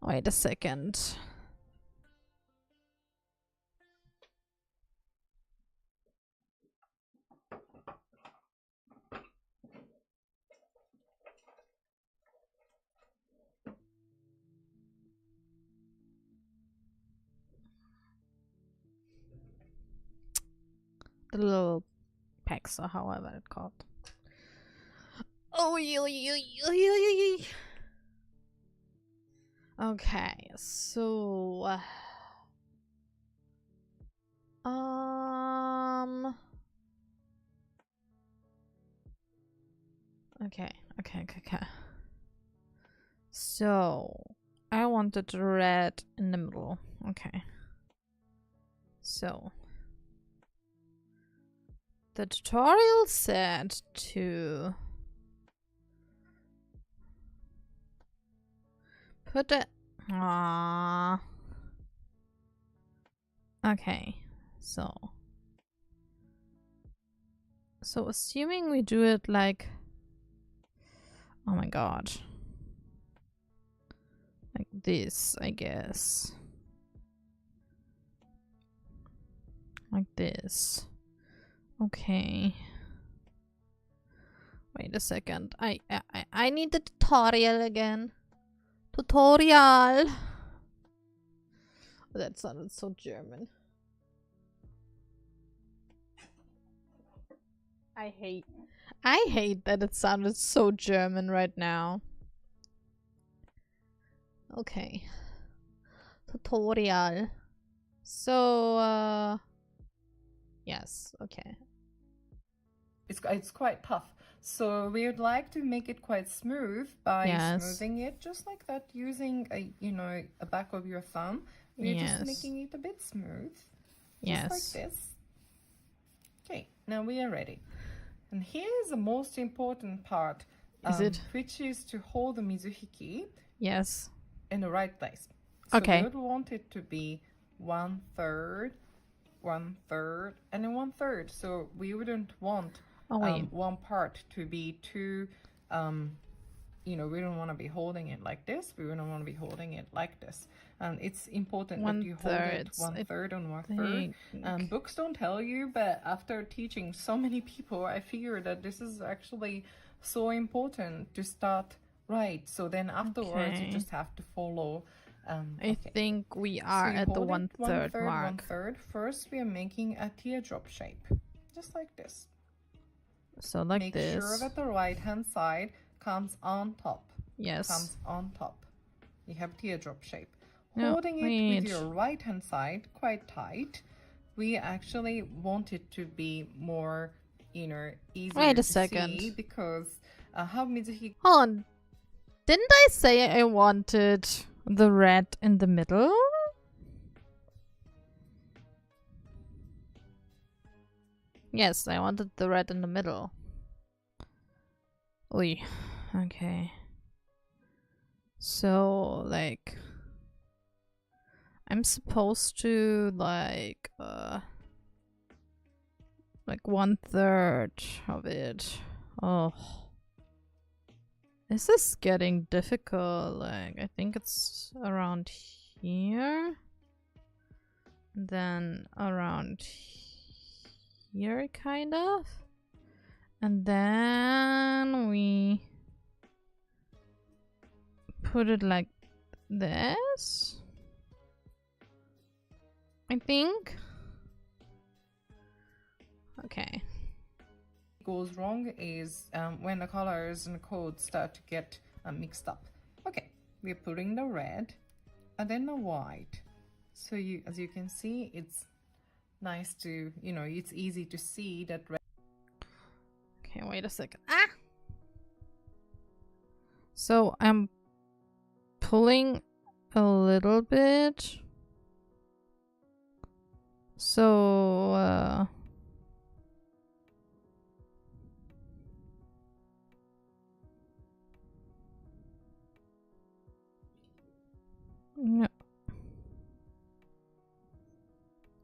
Wait a second. The little pegs or however it's called. Oh, okay, so okay. So I wanted red in the middle. Okay. So the tutorial said to put it... Aww. Okay, so assuming we do it like... Oh my god. Like this, I guess. Like this. Okay. Wait a second. I need the tutorial again. Tutorial. That sounded so German. I hate that it sounded so German right now. Okay. Tutorial. So, yes, okay. It's quite tough. So we would like to make it quite smooth by smoothing it just like that, using a back of your thumb. We're just making it a bit smooth. Just like this. Okay, now we are ready. And here is the most important part. Is it? Which is to hold the mizuhiki. Yes. In the right place. So we would want it to be 1/3, 1/3, and then 1/3. So we wouldn't want one part to be too, we don't want to be holding it like this. We wouldn't want to be holding it like this. And it's important that you hold it 1/3 and 1/3. Books don't tell you, but after teaching so many people, I figure that this is actually so important to start right. So then afterwards, you just have to follow. I think we are at the 1/3 mark. 1/3. First, we are making a teardrop shape, just like this. So like this. Make sure that the right hand side comes on top. Yes. Comes on top. You have teardrop shape. No, Holding it with your right hand side quite tight. We actually want it to be more, easier Wait a to second. see because how Mizuhi. Hold on. Didn't I say I wanted the red in the middle? Yes, I wanted the red in the middle. Oi. Okay. So, like, I'm supposed to, like 1/3 of it. Oh. This is getting difficult. Like, I think it's around here. Then around here, kind of. And then we put it like this, I think. Okay. Goes wrong is when the colors and codes start to get mixed up. Okay, we're putting the red and then the white. So as you can see, it's nice to, it's easy to see that red. Okay, wait a second. Ah! So I'm pulling a little bit. So, no.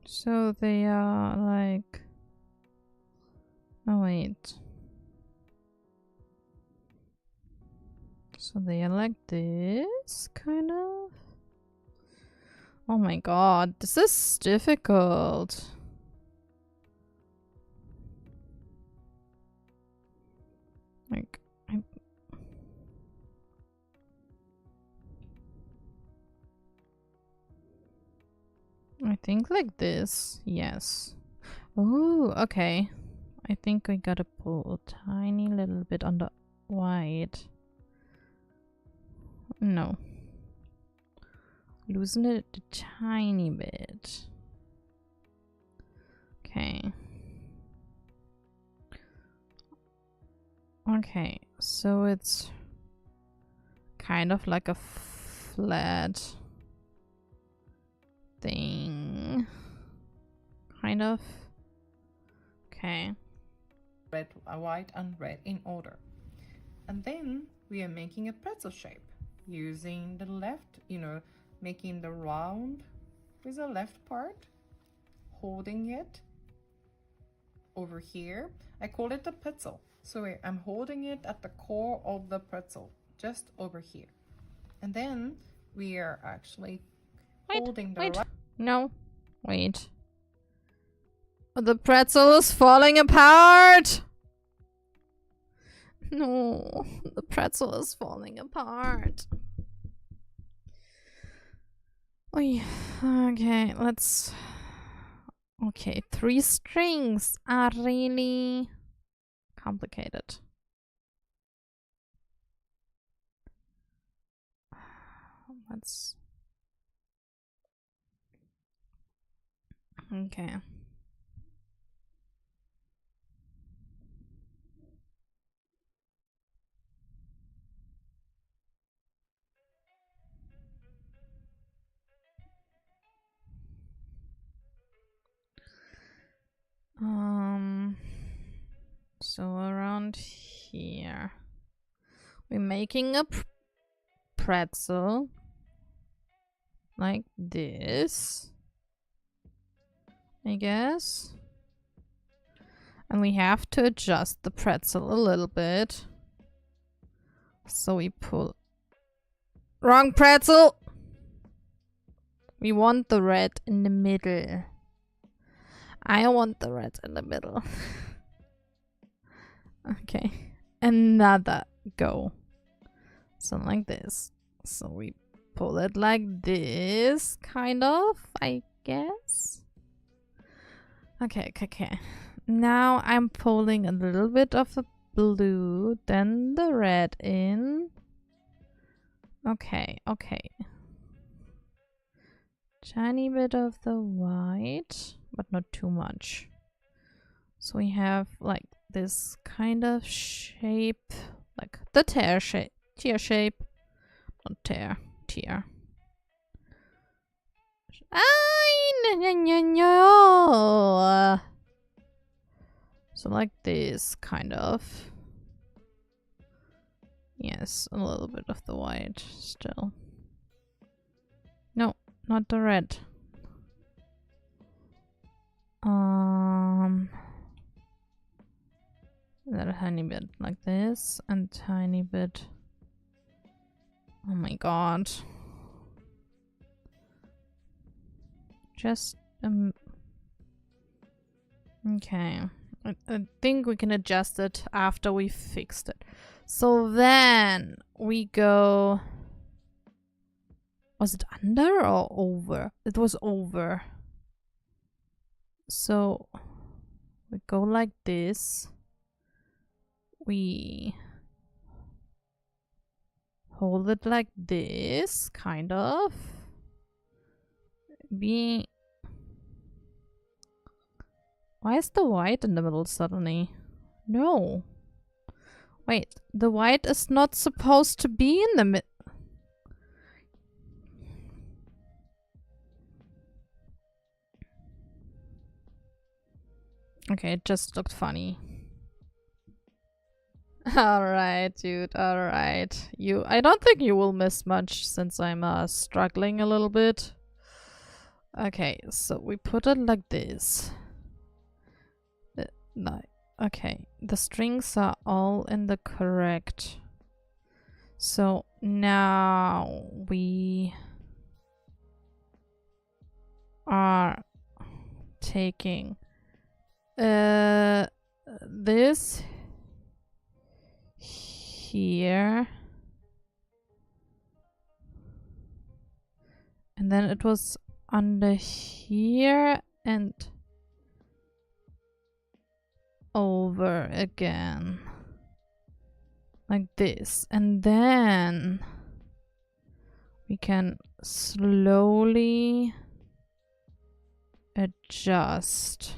So they are like... Oh, wait. So they are like this, kind of? Oh my god, this is difficult. Like, I think like this, yes. Oh, okay. I think I gotta pull a tiny little bit on the white. No. Loosen it a tiny bit. Okay. Okay, so it's kind of like a flat thing. Kind of. Okay. Red, white, and red in order. And then we are making a pretzel shape using the left, making the round with the left part, holding it over here. I call it a pretzel. So I'm holding it at the core of the pretzel, just over here. And then we are actually holding the right. No, wait. The pretzel is falling apart! No, the pretzel is falling apart. Oy. Okay, let's... Okay, 3 strings are really complicated. Let's... Okay. So around here, we're making a pretzel like this, I guess. And we have to adjust the pretzel a little bit. So we pull... Wrong pretzel! We want the red in the middle. I want the red in the middle. Okay. Another go. So like this. So we pull it like this, kind of, I guess. Okay. Now I'm pulling a little bit of the blue, then the red in. Okay, okay. Tiny bit of the white, but not too much. So we have like this kind of shape, like the tear shape. Not tear. Tear. So like this, kind of. Yes, a little bit of the white still. No, not the red. Then a tiny bit like this, and tiny bit. Oh my god. Just okay. I think we can adjust it after we fixed it. So then we go. Was it under or over? It was over. So we go like this. We hold it like this, kind of. Why is the white in the middle suddenly? No. Wait, the white is not supposed to be in the middle. Okay, it just looked funny. Alright, dude, alright. I don't think you will miss much since I'm struggling a little bit. Okay, so we put it like this. No, okay, the strings are all in the correct. So now we are taking this here, and then it was under here and over again like this, and then we can slowly adjust.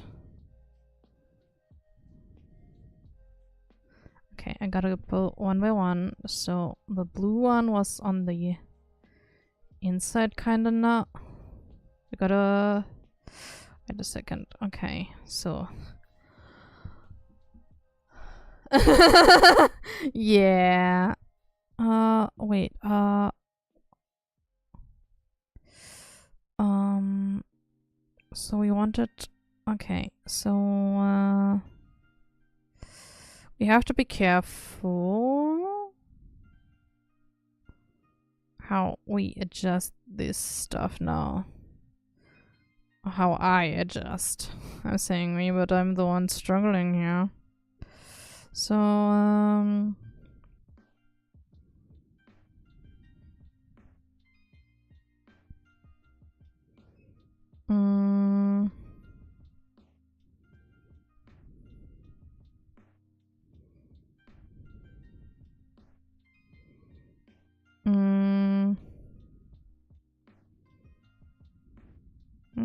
Okay, I gotta go one by one. So the blue one was on the inside, kinda not. I gotta wait a second. Okay, so yeah. Wait. So we wanted. Okay, so we have to be careful how we adjust this stuff now. How I adjust. I'm saying me, but I'm the one struggling here. So,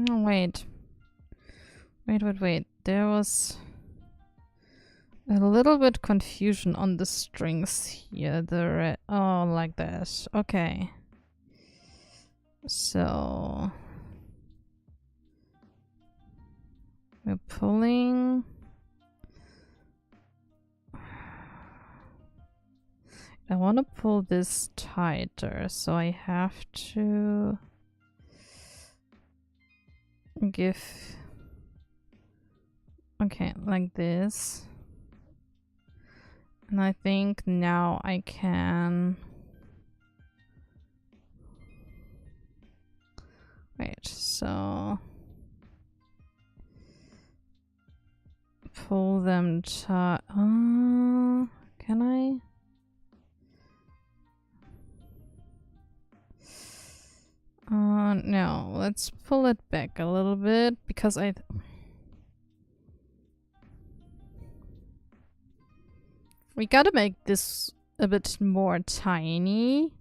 wait. Wait. There was a little bit confusion on the strings here. Oh, like that. Okay. So we're pulling. I want to pull this tighter, so I have to give. Okay, like this. And I think now I can. Wait, so pull them tight. Can I? No, let's pull it back a little bit because We gotta make this a bit more tiny.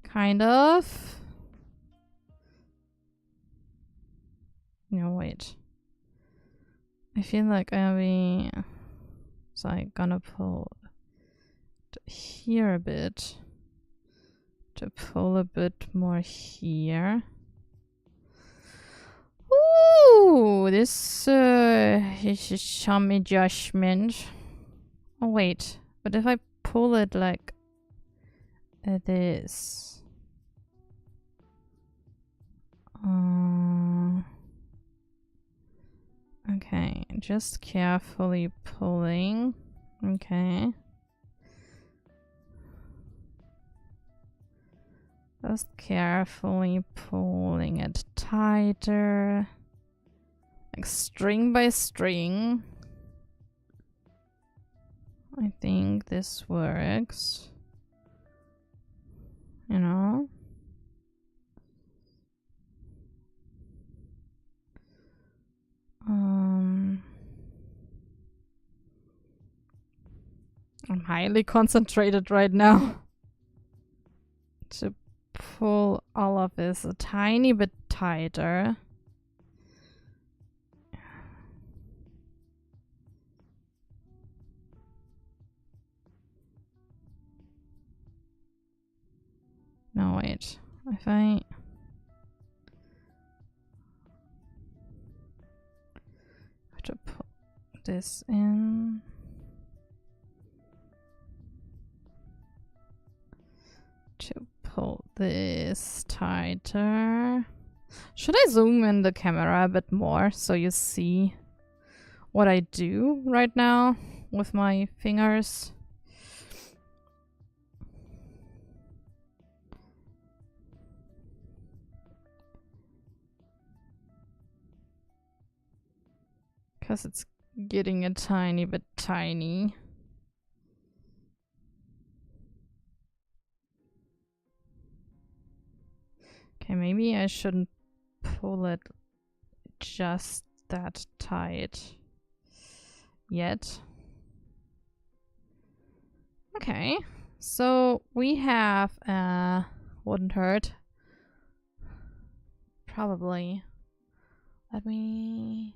Kind of. No, wait. I feel like so I'm gonna pull here a bit. To pull a bit more here. Ooh, this is some adjustment. Oh wait, but if I pull it like this. Okay, just carefully pulling. Okay. Just carefully pulling it tighter. Like string by string. I think this works. You know? I'm highly concentrated right now to pull all of this a tiny bit tighter. No, wait. If I have to put this in. To pull this tighter. Should I zoom in the camera a bit more so you see what I do right now with my fingers? Because it's getting a tiny bit tiny. Okay, maybe I shouldn't pull it just that tight yet. Okay, so we have wouldn't hurt. Probably. Let me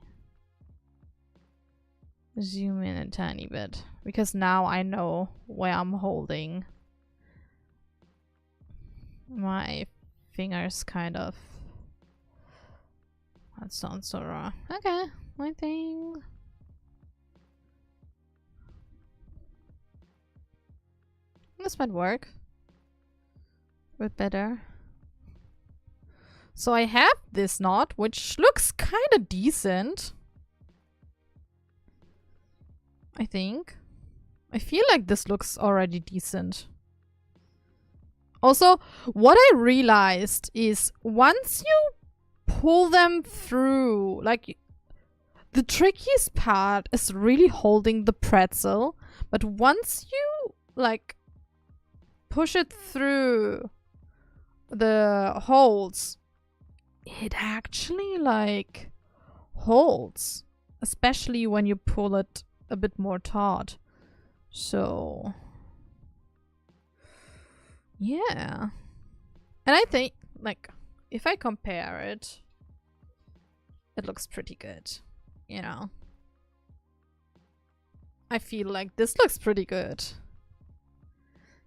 zoom in a tiny bit because now I know where I'm holding my fingers, kind of. That sounds so wrong. Okay, I think this might work a bit better. So I have this knot, which looks kind of decent. I think. I feel like this looks already decent. Also, what I realized is once you pull them through, like, the trickiest part is really holding the pretzel, but once you, like, push it through the holes, it actually, like, holds. Especially when you pull it a bit more taut. So yeah. And I think, like, if I compare it, it looks pretty good. You know? I feel like this looks pretty good.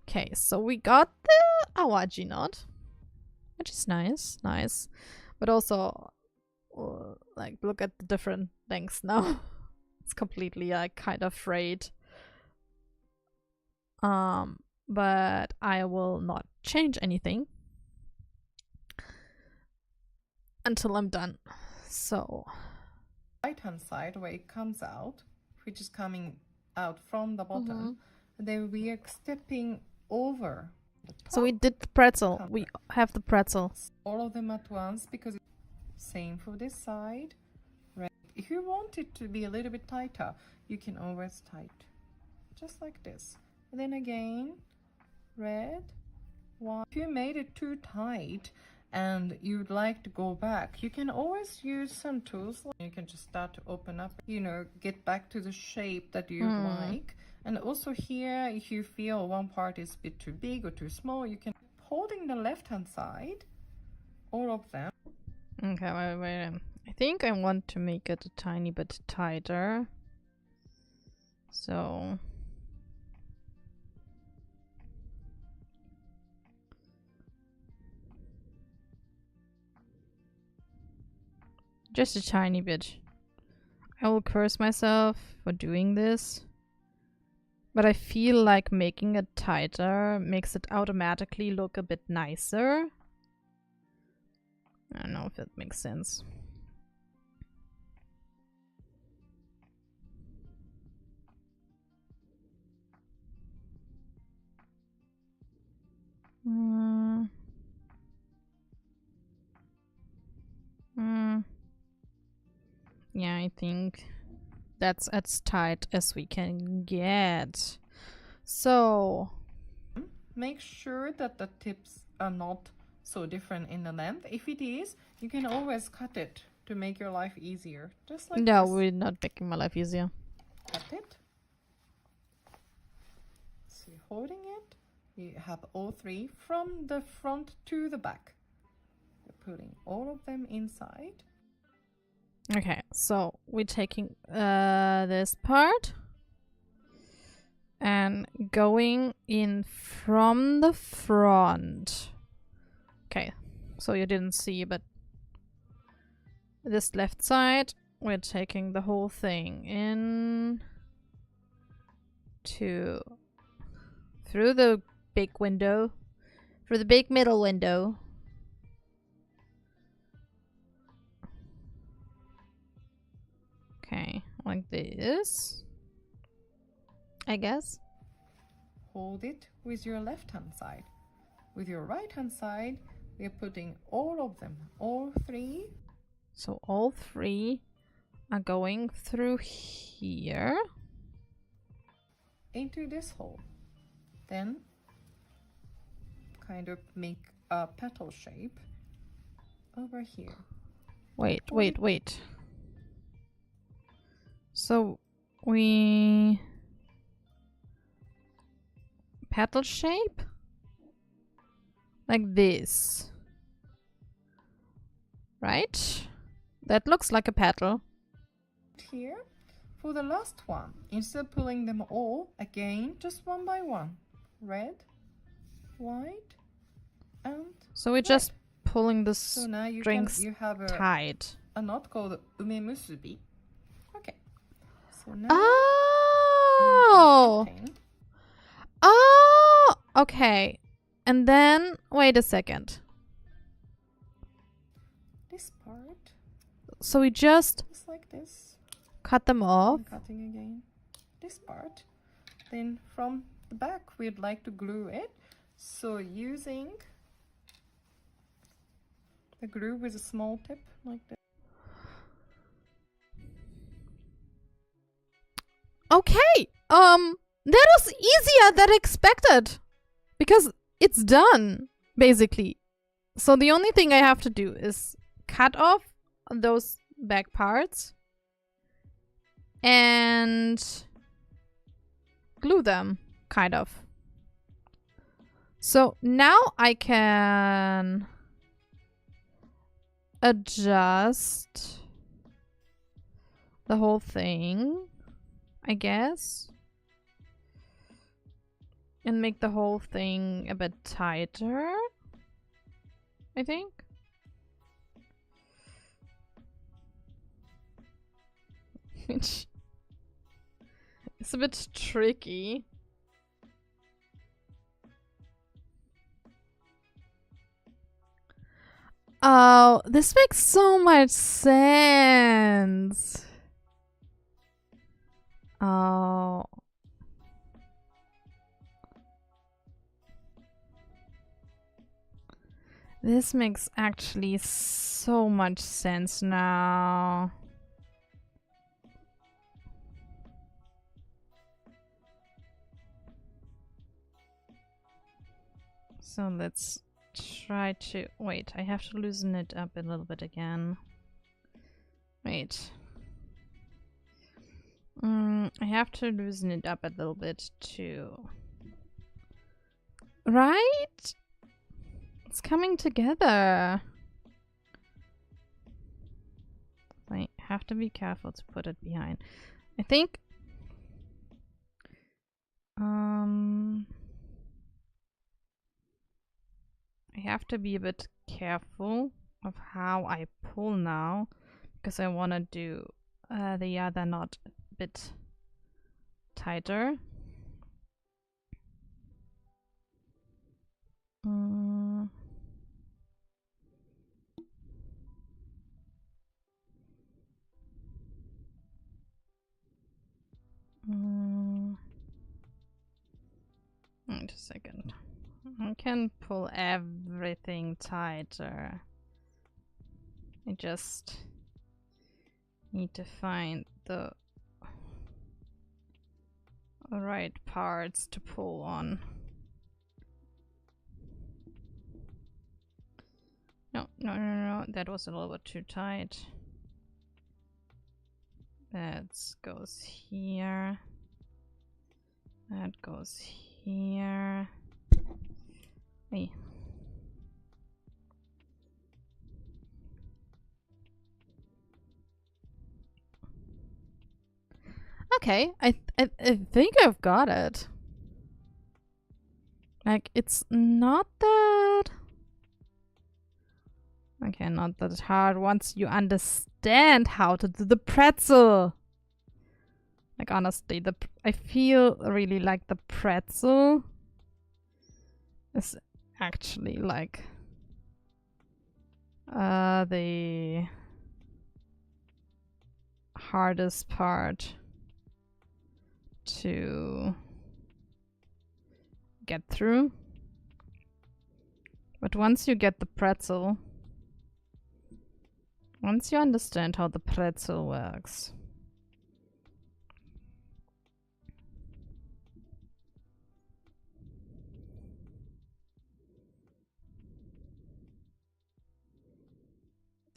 Okay, so we got the awaji knot, which is nice. Nice. But also, like, look at the different lengths now. It's completely, like, kind of frayed. But I will not change anything until I'm done. So right hand side where it comes out, which is coming out from the bottom, then we are stepping over the top. So we did the pretzel. We have the pretzel. All of them at once, because it's same for this side. Right. If you want it to be a little bit tighter, you can always tight. Just like this. And then again, red, white. If you made it too tight and you'd like to go back, you can always use some tools. You can just start to open up, you know, get back to the shape that you like. And also here, if you feel one part is a bit too big or too small, you can holding the left hand side, all of them. Okay, wait. I think I want to make it a tiny bit tighter. So just a tiny bit. I will curse myself for doing this. But I feel like making it tighter makes it automatically look a bit nicer. I don't know if that makes sense. Yeah, I think that's as tight as we can get. So make sure that the tips are not so different in the length. If it is, you can always cut it to make your life easier. Just like no, this. we're not making my life easier. Cut it. So you're holding it. You have all three from the front to the back. You're putting all of them inside. Okay, so we're taking this part and going in from the front. Okay, so you didn't see, but this left side, we're taking the whole thing in through the big window, through the big middle window. Okay, like this, I guess. Hold it with your left hand side. With your right hand side, we're putting all of them, all three. So all three are going through here. Into this hole. Then kind of make a petal shape over here. Wait. So we petal shape like this, right? That looks like a petal. Here, for the last one, instead of pulling them all again, just one by one. Red, white, and so we're just pulling the strings you have tight. A knot called umemusubi. Okay. So now oh, okay. And then wait a second. This part. So we just like this. Cut them off. Cutting again. This part. Then from the back, we'd like to glue it. So using the glue with a small tip like this. Okay. That was easier than expected. Because it's done, basically. So the only thing I have to do is cut off those back parts and glue them, kind of. So now I can adjust the whole thing, I guess, and make the whole thing a bit tighter, I think. Which is a bit tricky. Oh, this makes so much sense. Oh. This makes actually so much sense now. So let's try to... Wait, I have to loosen it up a little bit again. Wait. I have to loosen it up a little bit too. Right? It's coming together. I have to be careful to put it behind. I think I have to be a bit careful of how I pull now, because I want to do the other knot a bit tighter. Wait a second. I can pull everything tighter. I just need to find the right parts to pull on. No, that was a little bit too tight. That goes here. That goes here. Hey. Okay, I think I've got it. Like, it's not that... Okay, not that hard once you understand how to do the pretzel. Like, honestly, I feel really like the pretzel is actually like the hardest part to get through. But once you get the pretzel, once you understand how the pretzel works,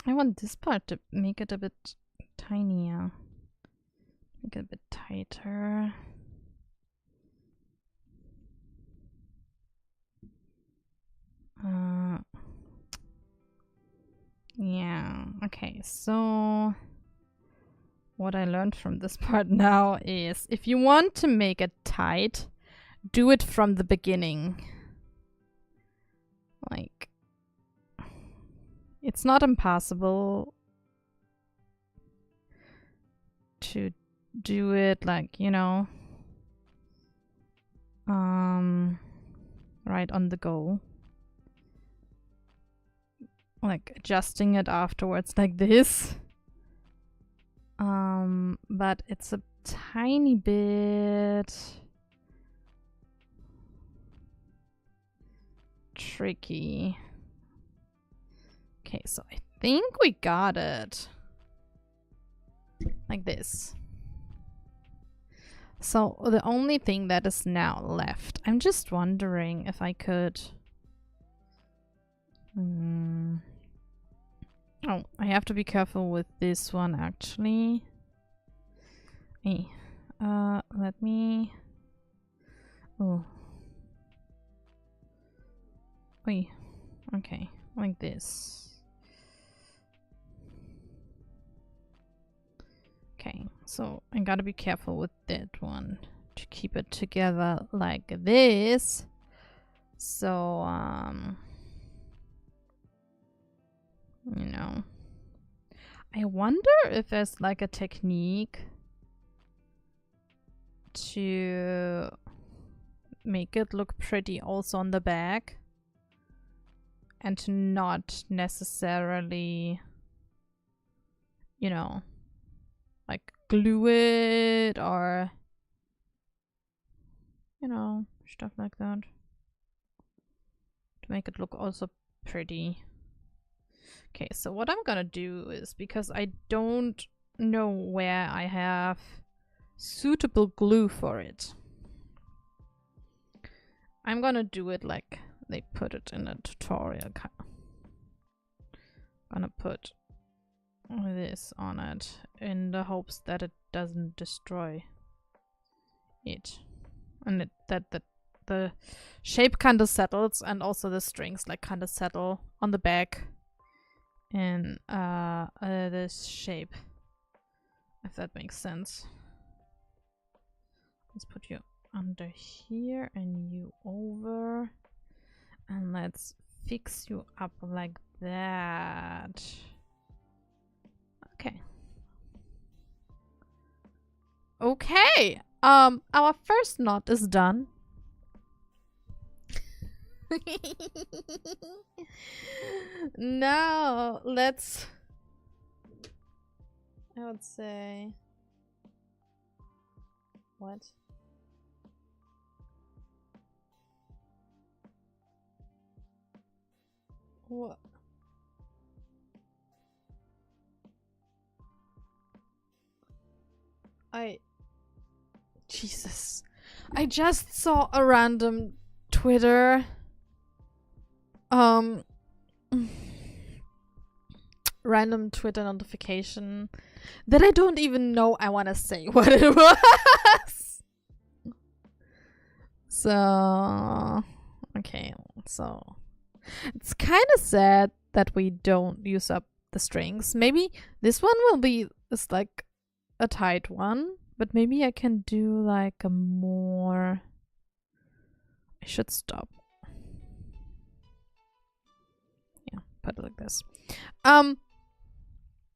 I want this part to make it a bit tinier. Make it a bit tighter. Yeah, okay, so what I learned from this part now is if you want to make it tight, do it from the beginning. Like, it's not impossible to do it, like, you know, right on the go. Like, adjusting it afterwards like this. But it's a tiny bit tricky. Okay, so I think we got it. Like this. So the only thing that is now left, I'm just wondering if I could... Oh, I have to be careful with this one actually. Hey, let me... Oh. Wait, okay, like this. Okay, so I gotta be careful with that one to keep it together like this. So, you know, I wonder if there's like a technique to make it look pretty also on the back and to not necessarily, you know, like glue it or, you know, stuff like that. To make it look also pretty. Okay, so what I'm gonna do is, because I don't know where I have suitable glue for it, I'm gonna do it like they put it in a tutorial. I'm gonna put this on it in the hopes that it doesn't destroy it. And that the shape kind of settles, and also the strings like kind of settle on the back in this shape, if that makes sense. Let's put you under here and you over, and let's fix you up like that. Okay. Okay. Our first knot is done. Now let's, I would say, what? What? Jesus. I just saw a random Twitter random Twitter notification that I don't even know I want to say what it was. So, okay, so it's kind of sad that we don't use up the strings. Maybe this one will be is like a tight one, but maybe I can do like a more, I should stop. Yeah, put it like this.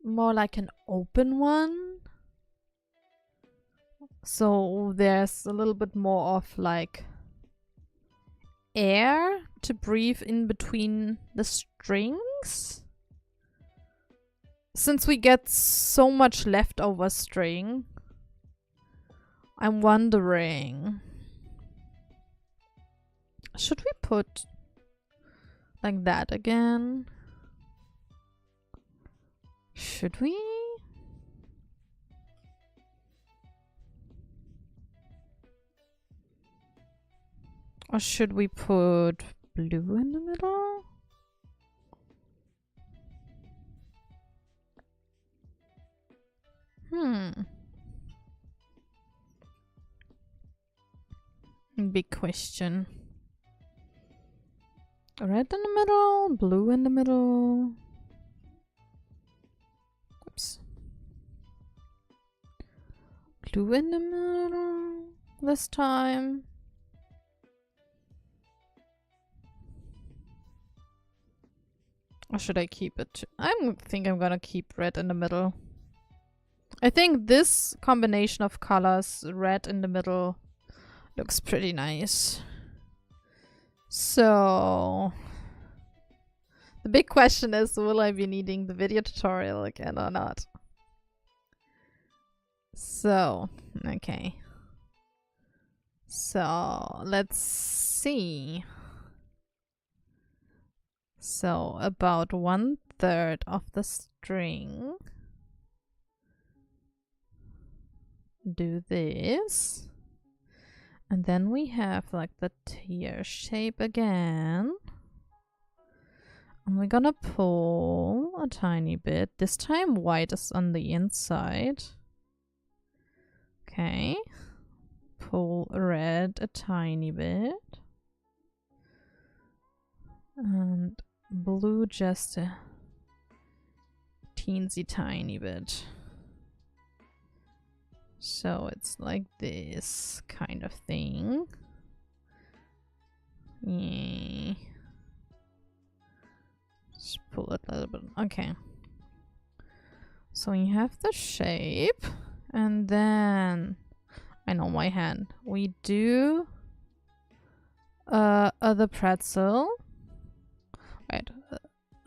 More like an open one. So there's a little bit more of like air to breathe in between the strings. Since we get so much leftover string, I'm wondering, should we put like that again? Should we? Or should we put blue in the middle? Big question. Red in the middle, blue in the middle. Oops. Blue in the middle this time. Or should I keep it? I think I'm gonna keep red in the middle. I think this combination of colors, red in the middle, looks pretty nice. So the big question is, will I be needing the video tutorial again or not? So, okay. So, let's see. So, about 1/3 of the string. Do this. And then we have like the tear shape again. And we're gonna pull a tiny bit. This time white is on the inside. Okay. Pull red a tiny bit. And blue just a teensy tiny bit. So it's like this kind of thing. Yeah. Just pull it a little bit. Okay. So you have the shape, and then I know my hand. We do the pretzel. Right.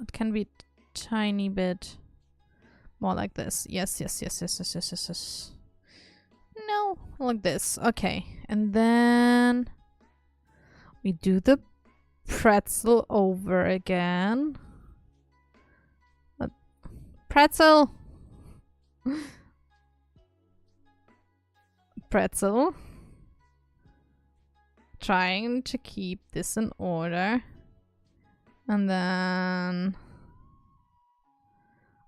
It can be tiny bit more like this. Yes. No, like this. Okay. And then we do the pretzel over again. Pretzel. Pretzel. Trying to keep this in order. And then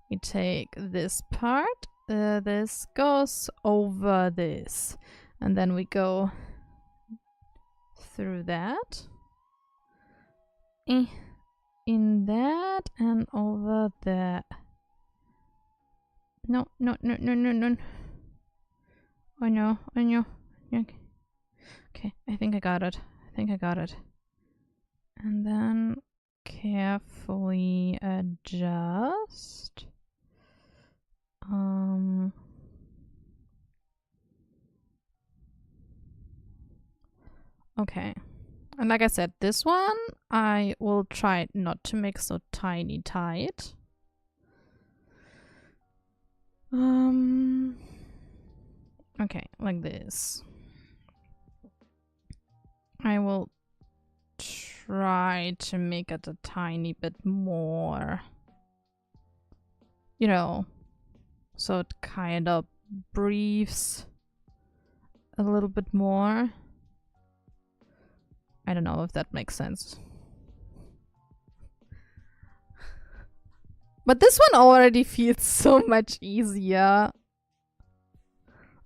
we take this part, this goes over this, and then we go through that, in that, and over there. No. I know. Okay, I think I got it. And then carefully adjust. Okay. And like I said, this one I will try not to make so tiny tight. Okay, like this. I will try to make it a tiny bit more, you know, so it kind of breathes a little bit more. I don't know if that makes sense. But this one already feels so much easier.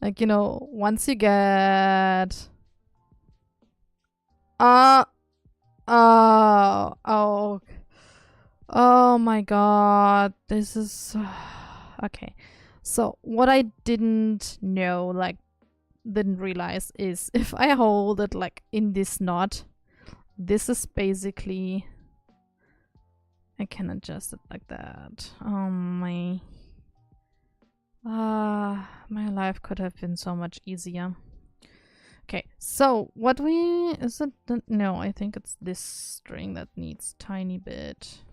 Like, you know, once you get... Oh my god. This is... Okay. So, what I didn't know, like, didn't realize is if I hold it, like, in this knot, this is basically... I can adjust it like that. Oh my... my life could have been so much easier. Okay, so what we... Is it... No, I think it's this string that needs tiny bit.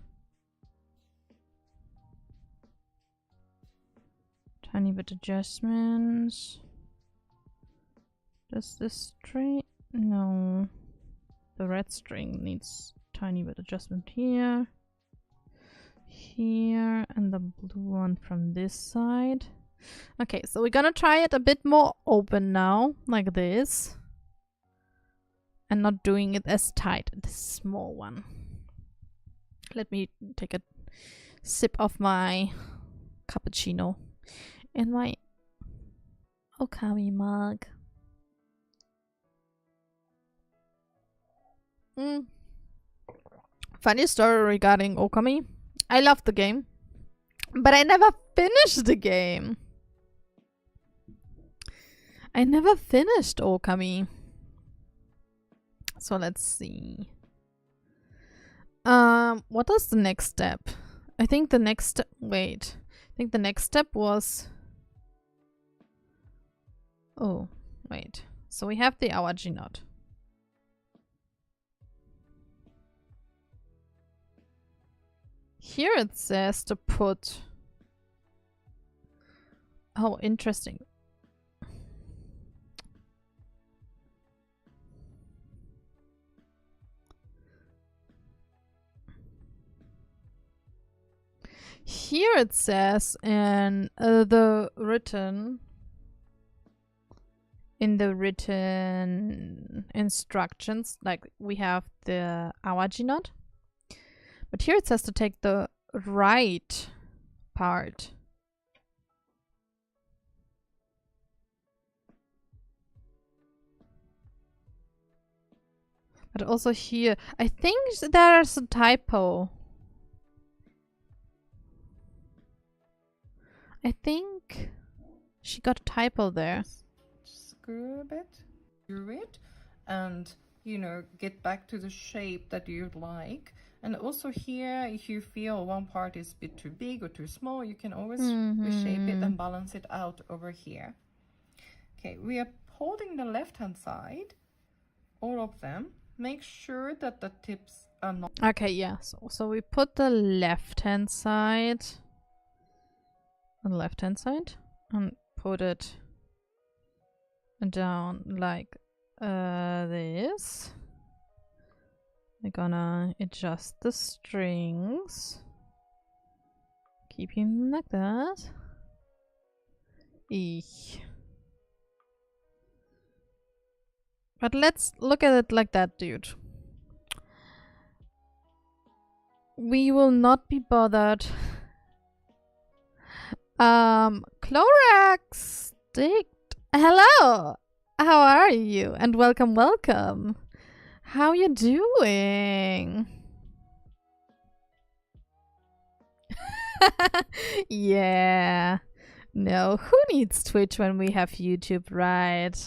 Tiny bit adjustments. Does this string... No. The red string needs tiny bit adjustment here. Here, and the blue one from this side. Okay, so we're gonna try it a bit more open now, like this. And not doing it as tight, this small one. Let me take a sip of my cappuccino in my Okami mug. Funny story regarding Okami. I love the game, but I never finished the game. I never finished Okami. So let's see. What is the next step? I think the next step... Wait. I think the next step was... Oh, wait. So we have the Awaji knot. Here it says to put... Oh, interesting. Here it says in the written instructions, like we have the Awaji knot. But here it says to take the right part. But also here, I think there's a typo. I think she got a typo there. Screw a bit, screw it, and, you know, get back to the shape that you'd like. And also here, if you feel one part is a bit too big or too small, you can always reshape it and balance it out over here. Okay, we are holding the left-hand side, all of them. Make sure that the tips are not... Okay, yeah. So we put the left-hand side on the left-hand side and put it down like this. We're gonna adjust the strings, keeping them like that. But let's look at it like that, dude. We will not be bothered Clorax Dict. Hello. How are you? And welcome, welcome. How you doing? Yeah. No, who needs Twitch when we have YouTube, right?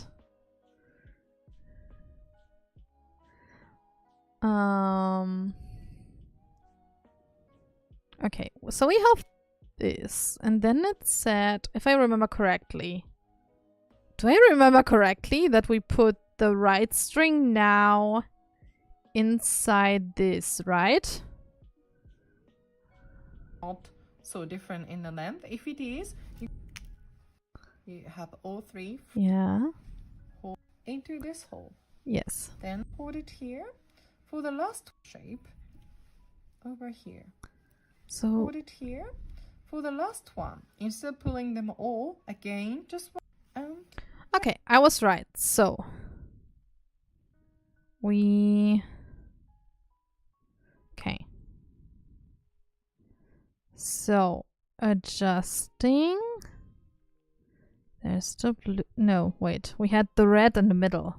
Okay, so we have this, and then it said, if I remember correctly, do I remember correctly that we put the right string now inside this, right? Not so different in the length. If it is, you have all three. Yeah. Into this hole. Yes. Then put it here. For the last shape, over here. So put it here. For the last one, instead of pulling them all again, just one. Okay, I was right. So okay. So adjusting. There's the blue. No, wait. We had the red in the middle.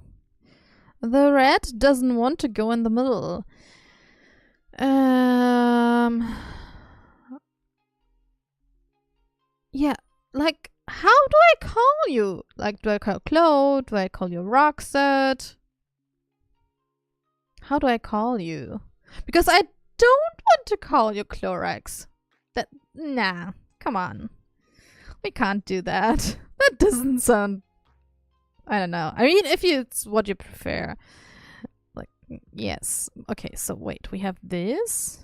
The red doesn't want to go in the middle. Yeah, like, how do I call you? Like, do I call Claude? Do I call you Roxette? How do I call you? Because I don't want to call you Clorax. Nah, come on. We can't do that. That doesn't sound... I don't know. I mean, if it's what you prefer. Like, yes. Okay, so wait. We have this.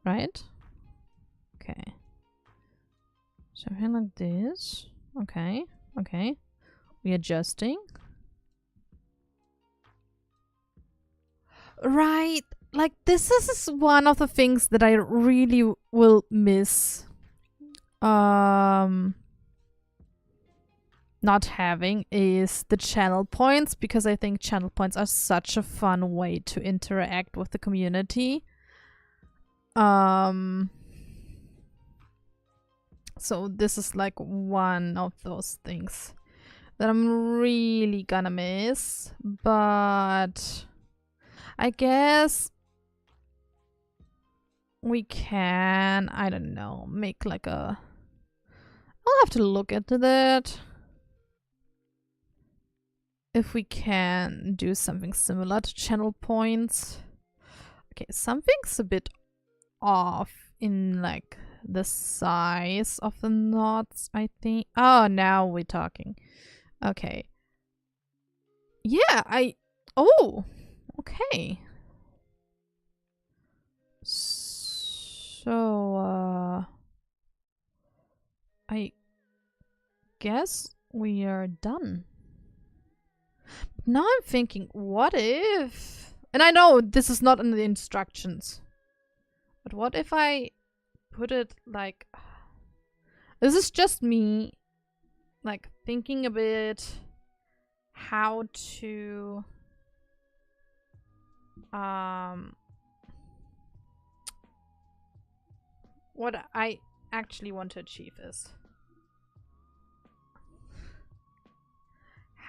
Right? Okay. Something like this. Okay. Okay. We're adjusting. Right. Like, this is one of the things that I really will miss. Not having is the channel points, because I think channel points are such a fun way to interact with the community. So this is like one of those things that I'm really gonna miss, but I guess we can, I don't know, make like a... I'll have to look into that. If we can do something similar to channel points. Okay, something's a bit off in like the size of the knots, I think. Oh, now we're talking. Okay. Yeah, oh, okay. So, I guess we are done. Now I'm thinking, what if... And I know this is not in the instructions. But what if I put it like... This is just me, like, thinking a bit how to... What I actually want to achieve is...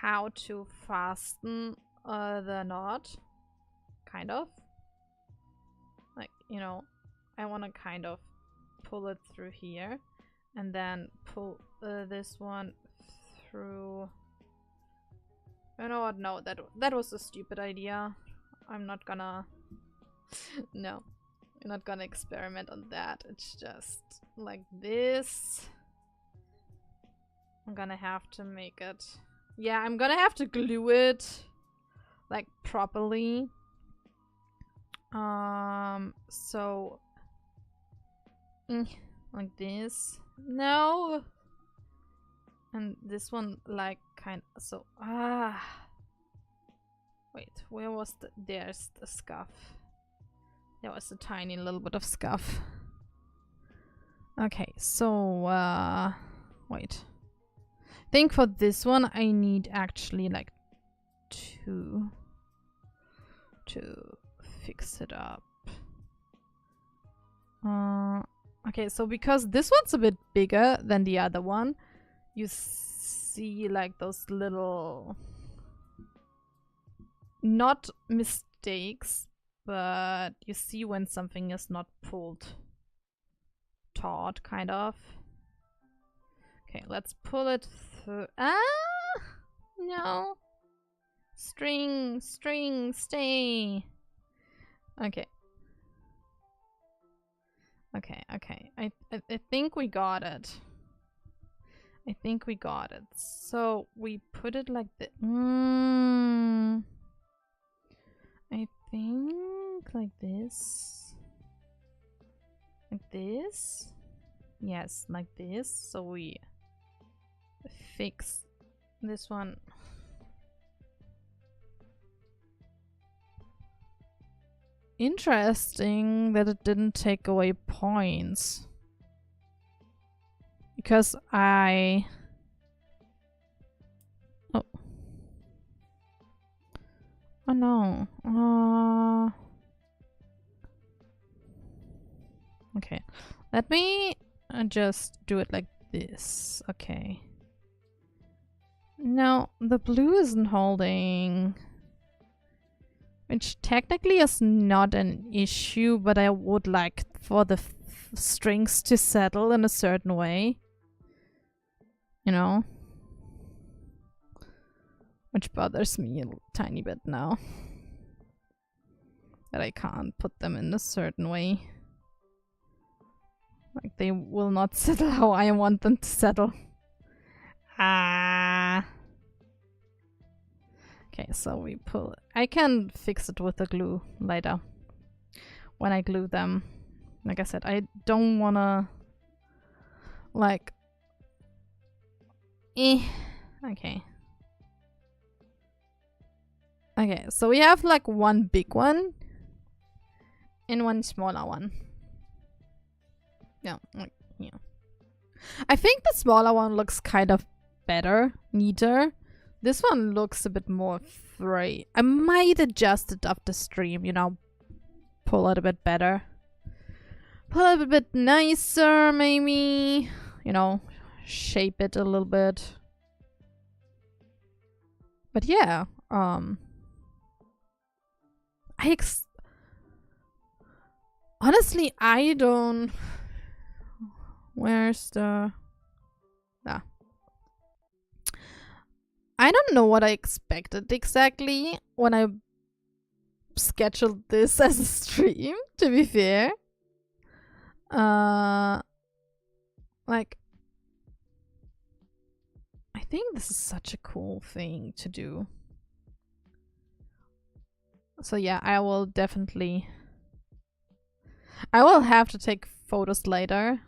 how to fasten the knot, kind of. Like, you know, I want to kind of pull it through here and then pull this one through. You know what? No, that was a stupid idea. I'm not gonna... No, I'm not gonna experiment on that. It's just like this. I'm gonna have to make it... Yeah, I'm gonna have to glue it, like, properly. So... like this. No! And this one, like, kind of... So, wait, where was the... There's the scuff. There was a tiny little bit of scuff. Okay, so, wait. I think for this one I need actually like 2 to fix it up. I Okay, so because this one's a bit bigger than the other one, you see like those little, not mistakes, but you see when something is not pulled taut, kind of. Okay, let's pull it through. Ah! No. String, stay. Okay. Okay. I think we got it. So we put it like this. I think like this. Like this? Yes, like this. So we fix this one. Interesting that it didn't take away points. Because I... Oh. Oh no. Okay. Let me just do it like this. Okay. No, the blue isn't holding. Which technically is not an issue, but I would like for the strings to settle in a certain way. You know? Which bothers me a tiny bit now. That I can't put them in a certain way. Like they will not settle how I want them to settle. Ah. Okay, so we pull it. I can fix it with the glue later. When I glue them. Like I said, I don't wanna... Like... Okay. Okay, so we have like one big one. And one smaller one. Yeah, like, yeah. I think the smaller one looks kind of better, neater. This one looks a bit more free. I might adjust it after stream, you know. Pull it a bit better. Pull it a bit nicer, maybe. You know, shape it a little bit. But yeah, honestly, I don't... Where's the... Ah. I don't know what I expected exactly when I scheduled this as a stream, to be fair. Like, I think this is such a cool thing to do. So yeah, I will definitely... I will have to take photos later.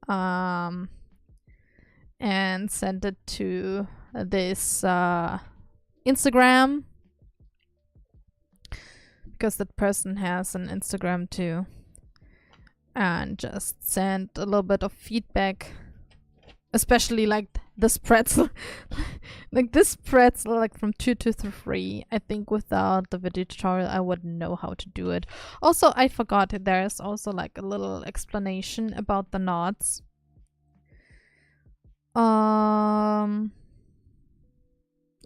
And send it to this Instagram. Because that person has an Instagram too. And just send a little bit of feedback. Especially like this pretzel. Like this pretzel, like from 2 to 3. I think without the video tutorial I wouldn't know how to do it. Also, I forgot there's also like a little explanation about the knots.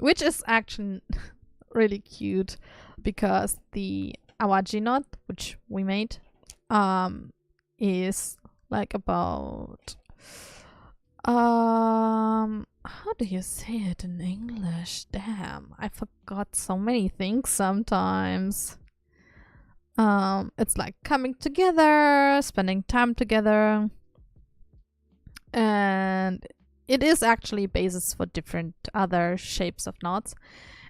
Which is actually really cute because the awaji knot, which we made, is like about how do you say it in English? Damn, I forgot so many things sometimes. It's like coming together, spending time together, and it is actually a basis for different other shapes of knots.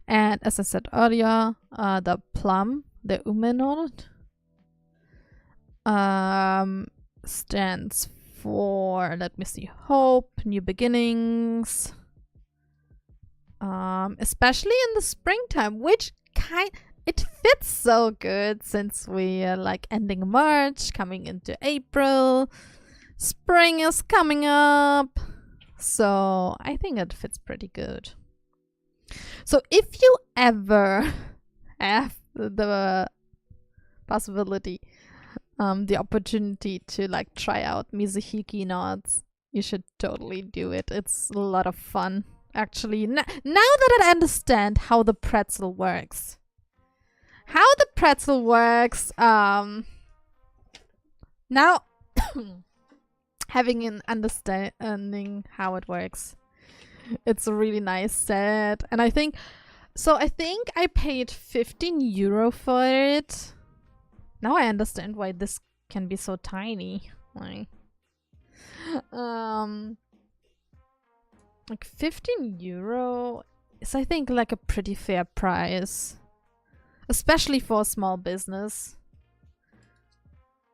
And as I said earlier, the plum, the ume knot, stands for, let me see, hope, new beginnings. Especially in the springtime, which it fits so good since we are like ending March, coming into April. Spring is coming up. So I think it fits pretty good. So if you ever have the possibility the opportunity to like try out Mizuhiki knots, you should totally do it. It's a lot of fun. Actually, now that I understand how the pretzel works. Now having an understanding how it works. It's a really nice set. And I think I paid 15 euro for it. Now I understand why this can be so tiny. Like 15 euro is, I think, like a pretty fair price. Especially for a small business.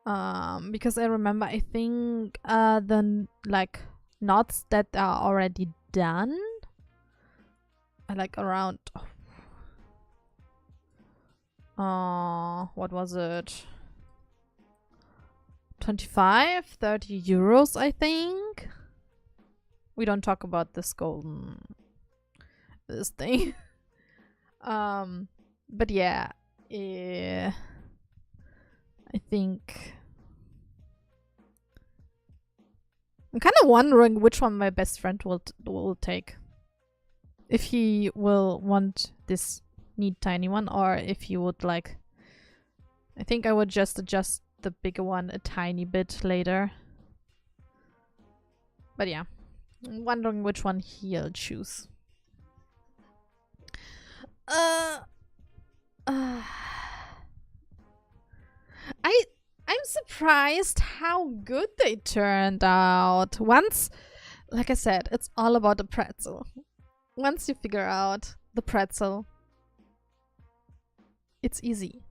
Because I remember, I think the like knots that are already done are like around what was it, 25-30 euros, I think. We don't talk about this thing. But yeah, I think I'm kind of wondering which one my best friend will take. If he will want this neat tiny one, or if he would like. I think I would just adjust the bigger one a tiny bit later. But yeah, I'm wondering which one he'll choose. I'm surprised how good they turned out. Once, like I said, it's all about the pretzel. Once you figure out the pretzel, it's easy.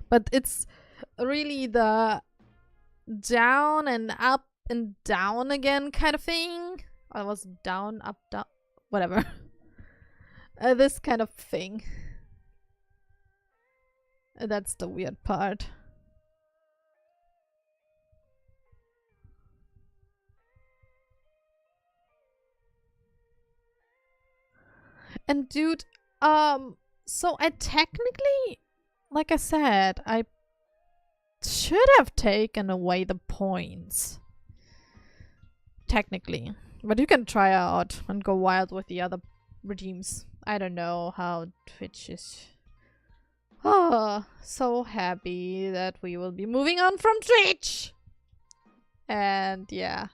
But it's really the down and up and down again kind of thing. Or was down, up, down, whatever. This kind of thing. That's the weird part. And dude, so I technically, like I said, I should have taken away the points. Technically. But you can try out and go wild with the other regimes. I don't know how Twitch is. Oh, so happy that we will be moving on from Twitch. And yeah.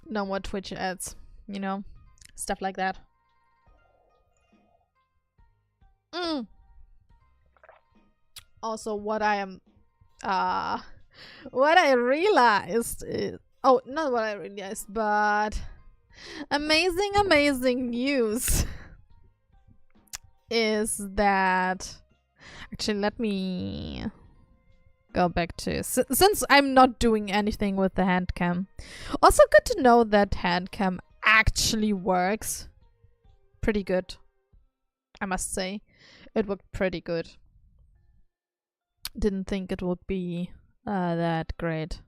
No more Twitch ads, you know, stuff like that. Also, what I realized is, oh, not what I realized, but amazing news is that, actually, let me go back to, since I'm not doing anything with the Handcam. Also good to know that Handcam actually works pretty good. I must say, it worked pretty good. Didn't think it would be that great.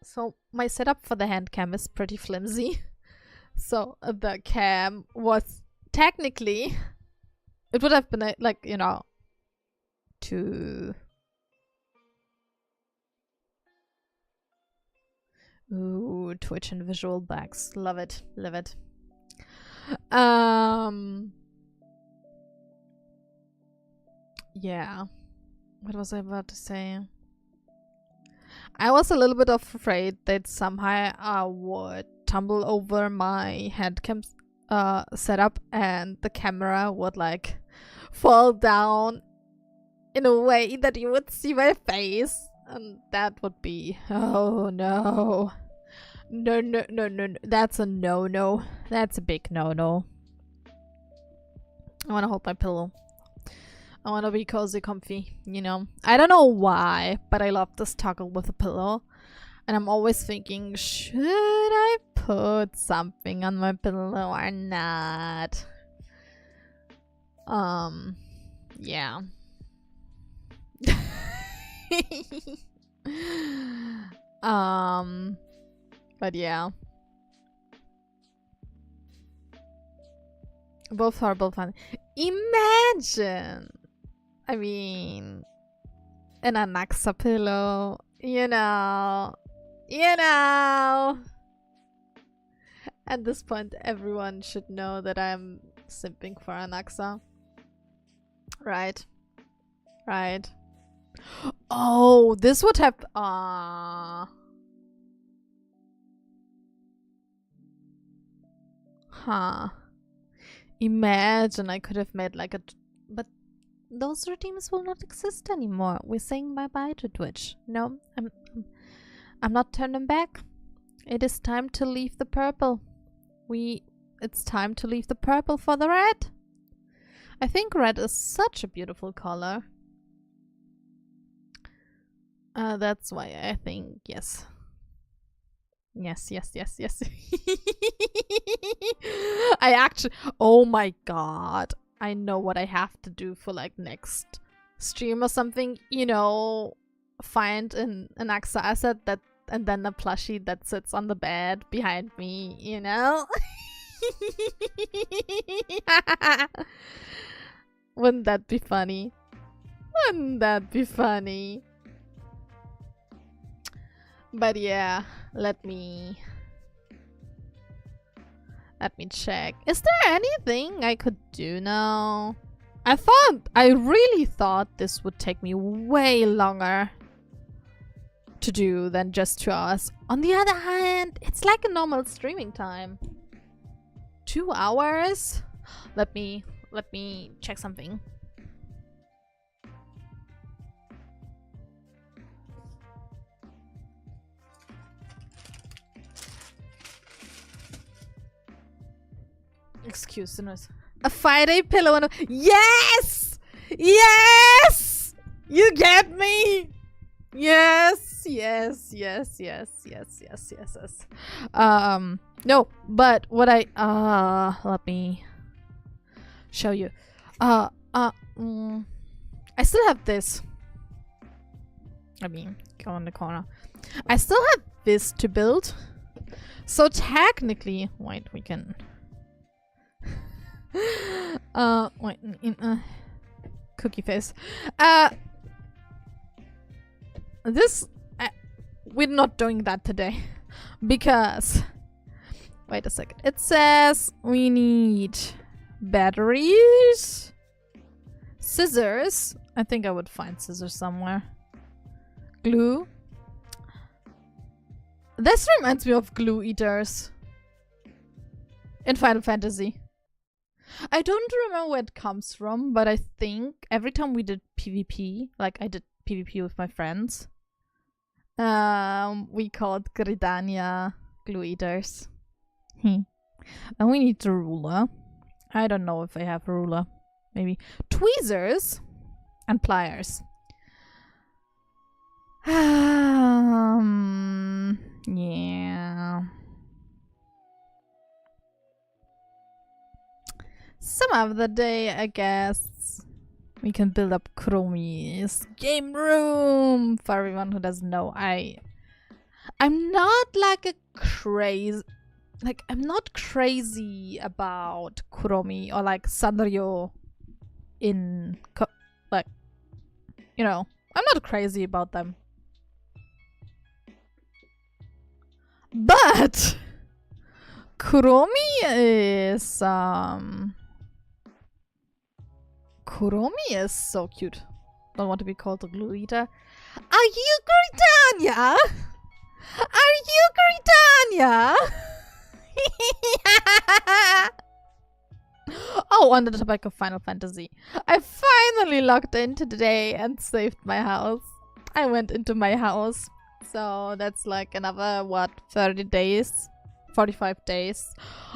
So my setup for the Handcam is pretty flimsy. So the cam was technically, it would have been like, you know, to ooh, Twitch and visual backs. Love it. Yeah. What was I about to say? I was a little bit afraid that somehow I would tumble over my Handcam setup and the camera would like fall down in a way that you would see my face, and that would be, oh no. No. That's a no. That's a big no. I want to hold my pillow. I want to be cozy, comfy, you know. I don't know why, but I love this toggle with a pillow. And I'm always thinking, should I put something on my pillow or not? Yeah. But yeah. Both horrible fun. Imagine. I mean, an Anaxa pillow, you know. At this point, everyone should know that I'm simping for Anaxa. Right. Oh, this would have... Huh. Imagine I could have made like a... But those redeems will not exist anymore. We're saying bye-bye to Twitch. No, I'm not turning back. It is time to leave the purple. It's time to leave the purple for the red. I think red is such a beautiful color. That's why I think yes. Yes. I actually... Oh my god. I know what I have to do for like next stream or something. You know, find an AXA asset that... And then a plushie that sits on the bed behind me, you know? Wouldn't that be funny? Wouldn't that be funny? But yeah, let me check. Is there anything I could do now? I really thought this would take me way longer to do than just 2 hours. On the other hand, it's like a normal streaming time. 2 hours? Let me check something. Excuse the noise. A 5-day pillow and a... Yes! Yes! You get me! Yes. No, but what let me show you. I still have this. I mean, go in the corner. I still have this to build. So technically, wait, we can wait, cookie face. We're not doing that today because wait a second. It says we need batteries, scissors. I think I would find scissors somewhere. Glue. This reminds me of glue eaters in Final Fantasy. I don't remember where it comes from, but I think every time we did PvP, like I did PvP with my friends, we called Gridania glue eaters. And we need a ruler. I don't know if I have a ruler. Maybe tweezers and pliers. Yeah. Some other day, I guess, we can build up Kuromi's game room. For everyone who doesn't know, I'm not like a crazy... Like, I'm not crazy about Kuromi or like Sanrio in... Like, you know, I'm not crazy about them. But Kuromi is so cute. Don't want to be called a glue eater. Are you Gridania? Are you Gridania? Oh, on the topic of Final Fantasy. I finally logged in today and saved my house. I went into my house. So that's like another, what, 30 days? 45 days.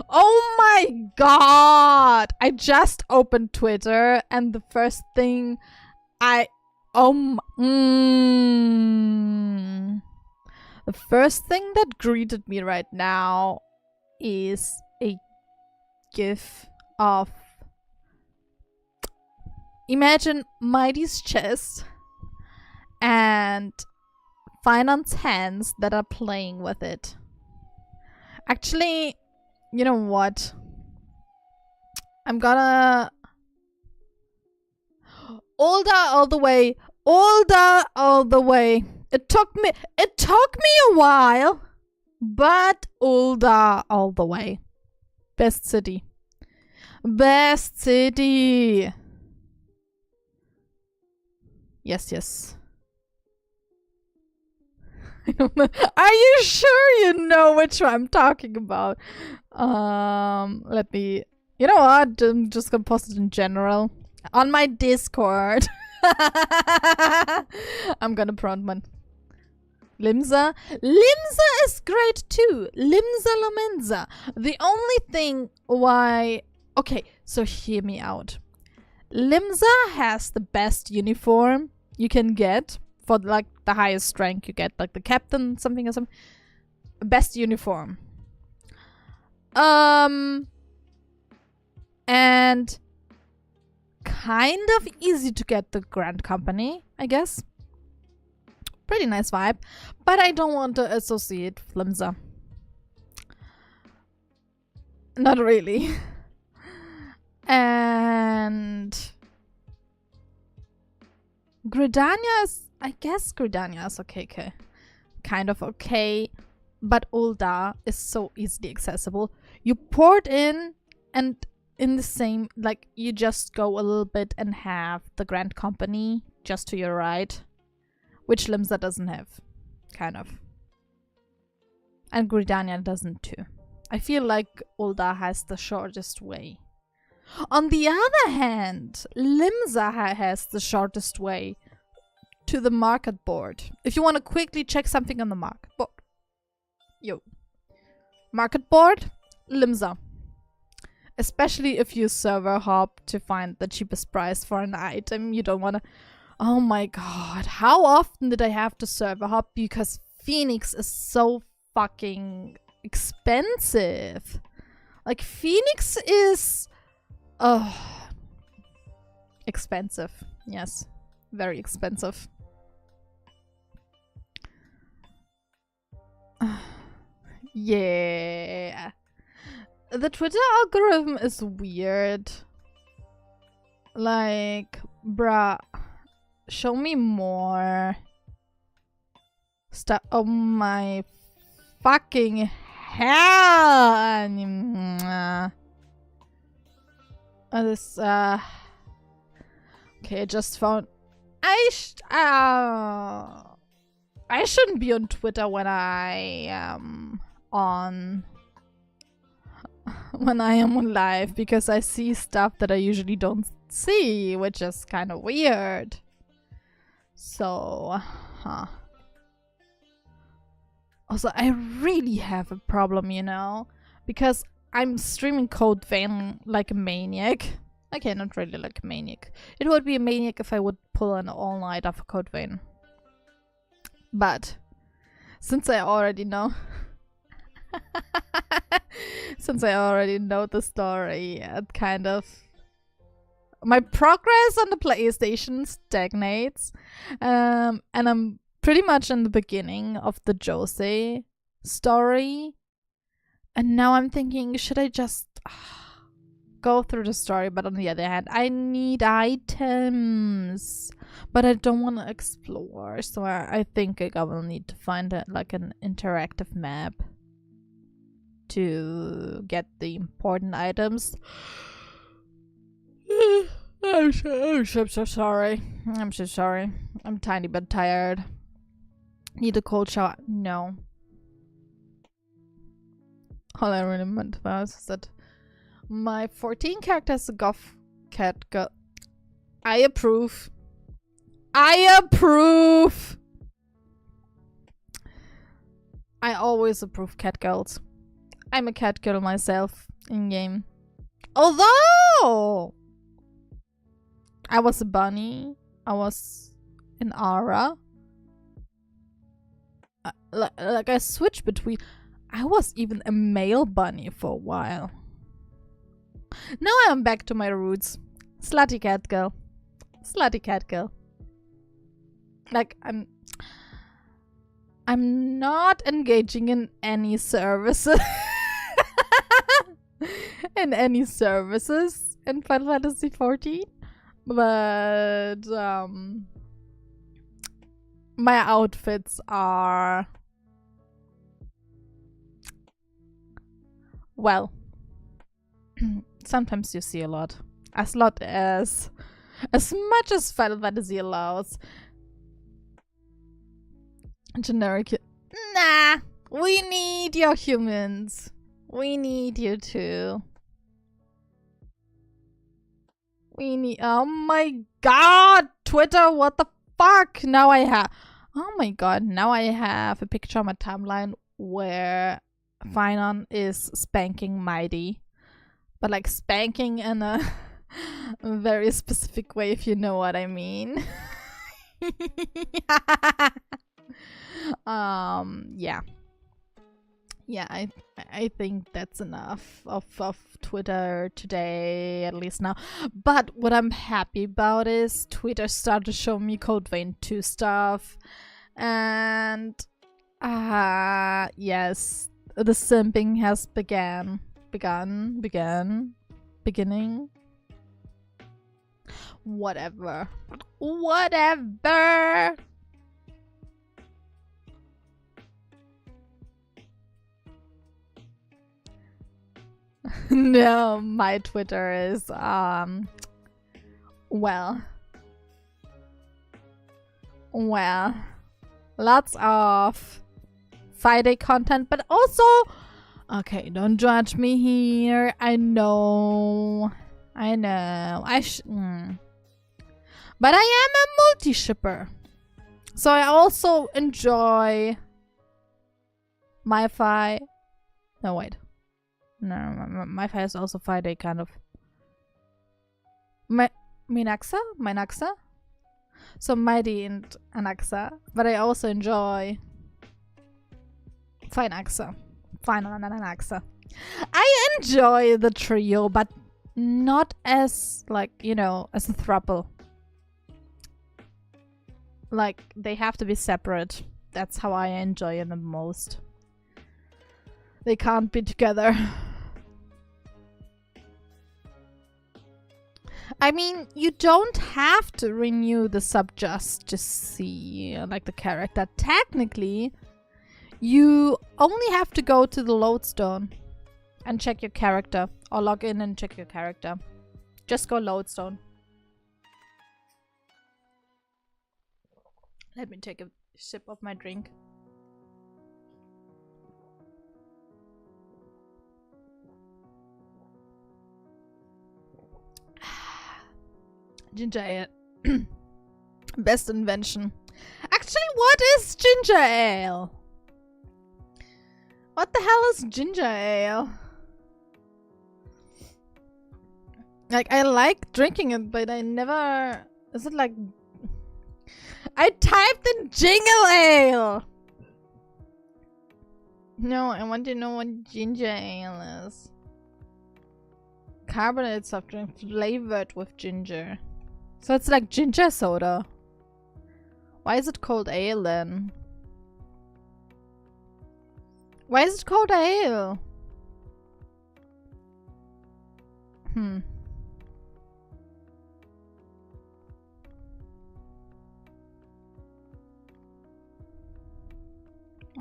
Oh my god! I just opened Twitter and the first thing the first thing that greeted me right now is a gif of... Imagine Mighty's chest and Finance hands that are playing with it. Actually, you know what? I'm gonna Older all the way. Older all the way. It took me a while, but older all the way. Best city. Best city. Yes. Are you sure you know which one I'm talking about? Let me... You know what? I'm just gonna post it in general. On my Discord. I'm gonna prompt one. Limsa. Limsa is great too. Limsa Lomensa. The only thing why... Okay, so hear me out. Limsa has the best uniform you can get for like the highest rank you get, like the captain something or something. Best uniform. And kind of easy to get the Grand Company, I guess. Pretty nice vibe, but I don't want to associate with Limsa. Not really. And Gridania is, I guess Gridania is okay. Kind of okay, but Ul'dah is so easily accessible. You port in and in the same, like, you just go a little bit and have the Grand Company just to your right, which Limsa doesn't have, kind of. And Gridania doesn't too. I feel like Ul'dah has the shortest way. On the other hand, Limsa has the shortest way to the market board. If you want to quickly check something on the market board. Market board, Limsa. Especially if you server hop to find the cheapest price for an item. You don't want to... Oh my god. How often did I have to server hop? Because Phoenix is so fucking expensive. Like, Phoenix is... expensive. Yes. Very expensive. Yeah. The Twitter algorithm is weird. Like, bruh, show me more stuff. Oh my fucking hell! This, okay, I just found... I shouldn't be on Twitter when I am on... when I am on live, because I see stuff that I usually don't see, which is kind of weird. So, Also, I really have a problem, you know, because I'm streaming Code Vein like a maniac. Okay, not really like a maniac. It would be a maniac if I would pull an all-nighter for Code Vein. But, since I already know... Since I already know the story, it kind of... My progress on the PlayStation stagnates. And I'm pretty much in the beginning of the Jose story. And now I'm thinking, should I just go through the story? But on the other hand, I need items. But I don't want to explore. So I think I will need to find like an interactive map to get the important items. I'm so sorry. I'm so sorry. I'm a tiny bit tired. Need a cold shower? No. All I really meant was that my 14 character is a goth cat girl. I approve. I approve! I always approve cat girls. I'm a cat girl myself in game. Although I was a bunny, I was an Ara. Like I switched between. I was even a male bunny for a while. Now I'm back to my roots. Slutty cat girl. Slutty cat girl. Like I'm not engaging in any services. In any services in Final Fantasy XIV. But my outfits are, well, sometimes you see a lot. As much as Final Fantasy allows. Generic. Nah, we need your humans. We need you too. We need. Oh my god, Twitter, what the fuck? Now I have. Oh my god, now I have a picture on my timeline where Finon is spanking Mighty. But like spanking in a very specific way, if you know what I mean. Yeah. Yeah, I think that's enough of Twitter today, at least now. But what I'm happy about is Twitter started to show me Code Vein 2 stuff. And yes, the simping has beginning. Whatever. No, my Twitter is well, lots of Friday content, but also, okay, don't judge me here. I know, but I am a multi-shipper, so I also enjoy my fi. No, wait. No, my fi is also Friday, kind of. Minaxa? So Mighty and Anaxa. But I also enjoy Finaxa. Final and Anaxa. I enjoy the trio, but not as, like, you know, as a throuple. Like, they have to be separate. That's how I enjoy them the most. They can't be together. I mean, you don't have to renew the sub just to see, like, the character. Technically, you only have to go to the lodestone and check your character. Or log in and check your character. Just go lodestone. Let me take a sip of my drink. Ginger ale. Best invention. Actually, what is ginger ale? What the hell is ginger ale? Like, I like drinking it, but I never... Is it like... I typed in jingle ale! No, I want to know what ginger ale is. Carbonated soft drink flavored with ginger. So it's like ginger soda. Why is it called ale then? Why is it called ale?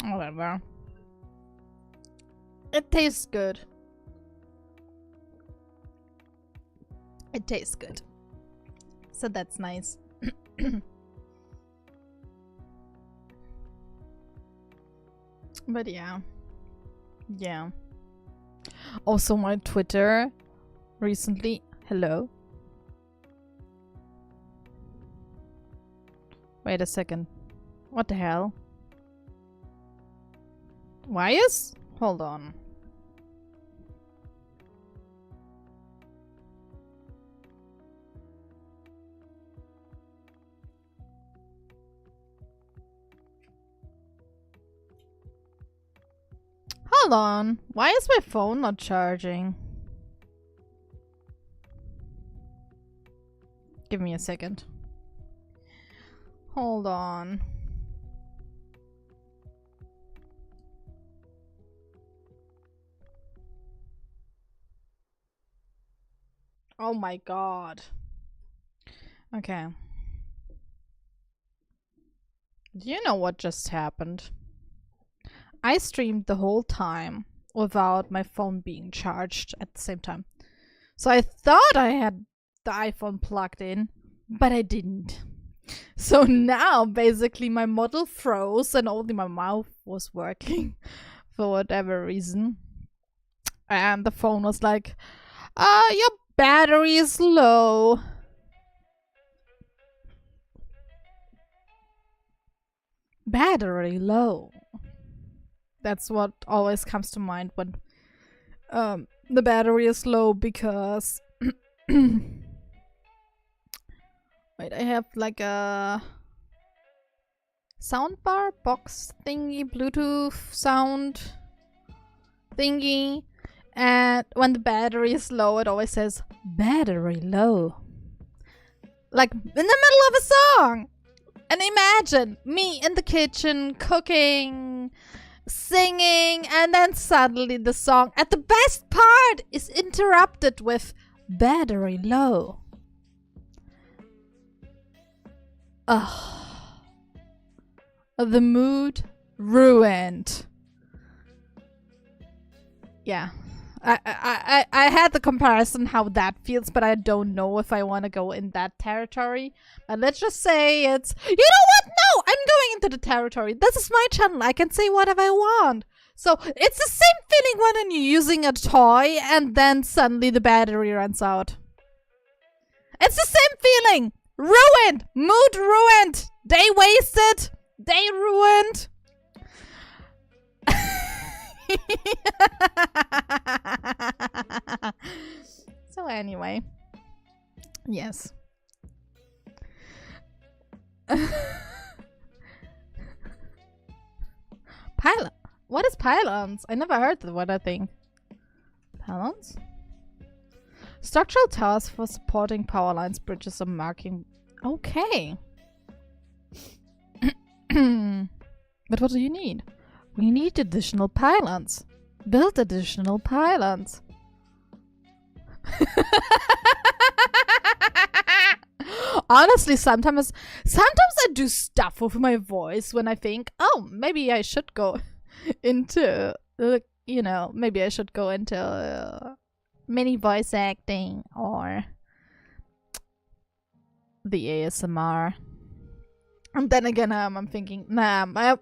Whatever. It tastes good. It tastes good. So that's nice. But yeah. Yeah. Also my Twitter recently. Hello? Wait a second. What the hell? Why is? Hold on. Hold on. Why is my phone not charging? Give me a second. Hold on. Oh my god. Okay. Do you know what just happened? I streamed the whole time without my phone being charged at the same time. So I thought I had the iPhone plugged in, but I didn't. So now basically my model froze and only my mouth was working for whatever reason. And the phone was like, your battery is low. Battery low. That's what always comes to mind when the battery is low, because wait, I have like a soundbar box thingy, Bluetooth sound thingy, and when the battery is low, it always says battery low, like in the middle of a song. And imagine me in the kitchen cooking, singing, and then suddenly the song at the best part is interrupted with battery low. Ugh. The mood ruined. Yeah. I had the comparison how that feels, but I don't know if I want to go in that territory. But let's just say it's... You know what? No! I'm going into the territory. This is my channel. I can say whatever I want. So it's the same feeling when you're using a toy and then suddenly the battery runs out. It's the same feeling. Ruined. Mood ruined. Day wasted. Day ruined. So anyway, yes. Pylon. What is pylons? I never heard the word, I think. Pylons? Structural towers for supporting power lines, bridges, or marking. Okay. But what do you need? We need additional pylons. Build additional pylons. Honestly, sometimes I do stuff with my voice when I think, oh, maybe I should go into, maybe I should go into mini voice acting or the ASMR. And then again, I'm thinking, nah, my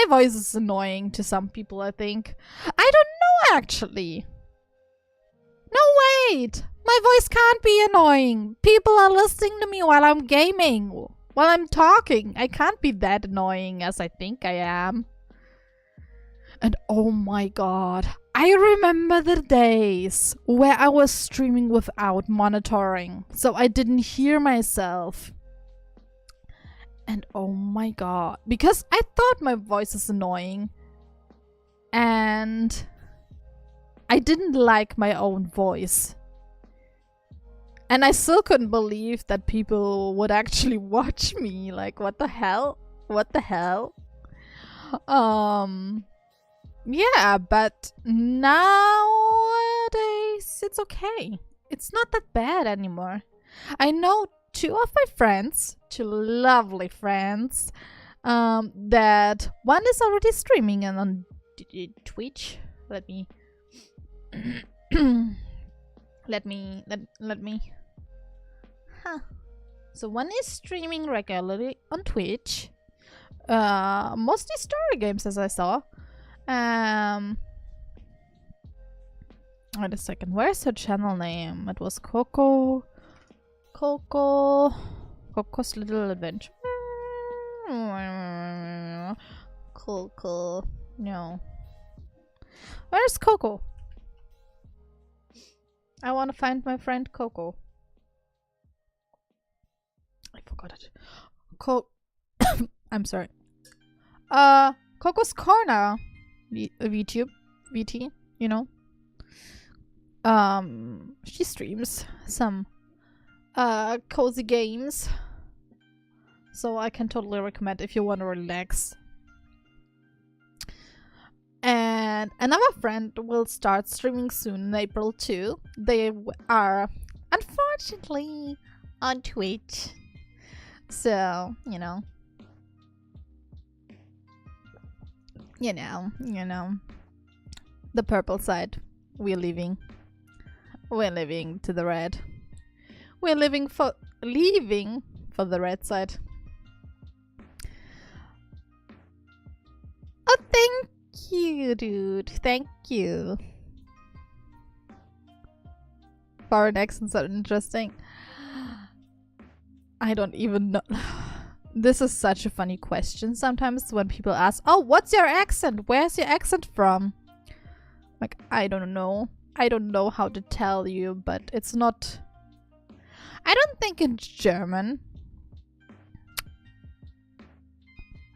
voice is annoying to some people, I think. I don't know, actually. No, wait. My voice can't be annoying. People are listening to me while I'm gaming, while I'm talking. I can't be that annoying as I think I am. And oh my god, I remember the days where I was streaming without monitoring, so I didn't hear myself. And oh my god, because I thought my voice is annoying and I didn't like my own voice. And I still couldn't believe that people would actually watch me. Like, what the hell? What the hell? Yeah, but nowadays it's okay. It's not that bad anymore. I know two of my friends, two lovely friends, that one is already streaming and on Twitch. Let me So one is streaming regularly on Twitch, mostly story games, as I saw. Wait a second, where's her channel name? It was Coco's Little Adventure. Coco. No. Where's Coco? I want to find my friend Coco. I forgot it. I'm sorry. Coco's Corner. VTube. VT, you know. She streams some cozy games. So I can totally recommend if you want to relax. And another friend will start streaming soon in April too. They are unfortunately on Twitch. So, the purple side, we're leaving. We're leaving to the red. We're leaving for the red side. Oh, thank you, dude. Thank you. Foreign accents are interesting. I don't even know. This is such a funny question sometimes when people ask, oh, what's your accent? Where's your accent from? Like, I don't know. I don't know how to tell you, but it's not... I don't think it's German.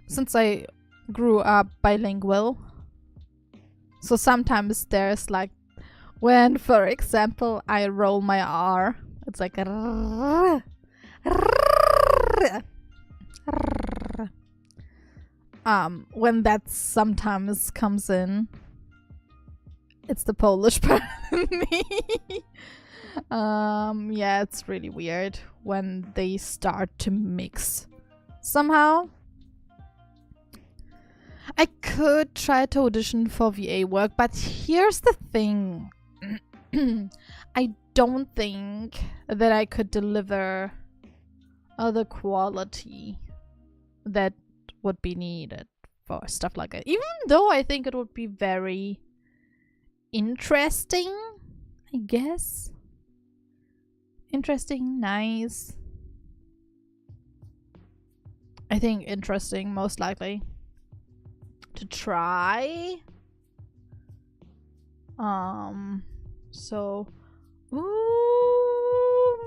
Since I grew up bilingual. So sometimes there's like, when, for example, I roll my R, it's like when that sometimes comes in, it's the Polish part of me. Yeah, it's really weird when they start to mix somehow. I could try to audition for VA work, but here's the thing. I don't think that I could deliver the quality that would be needed for stuff like that. Even though I think it would be very interesting, I guess. Interesting, nice. I think interesting, most likely. To try. So, oh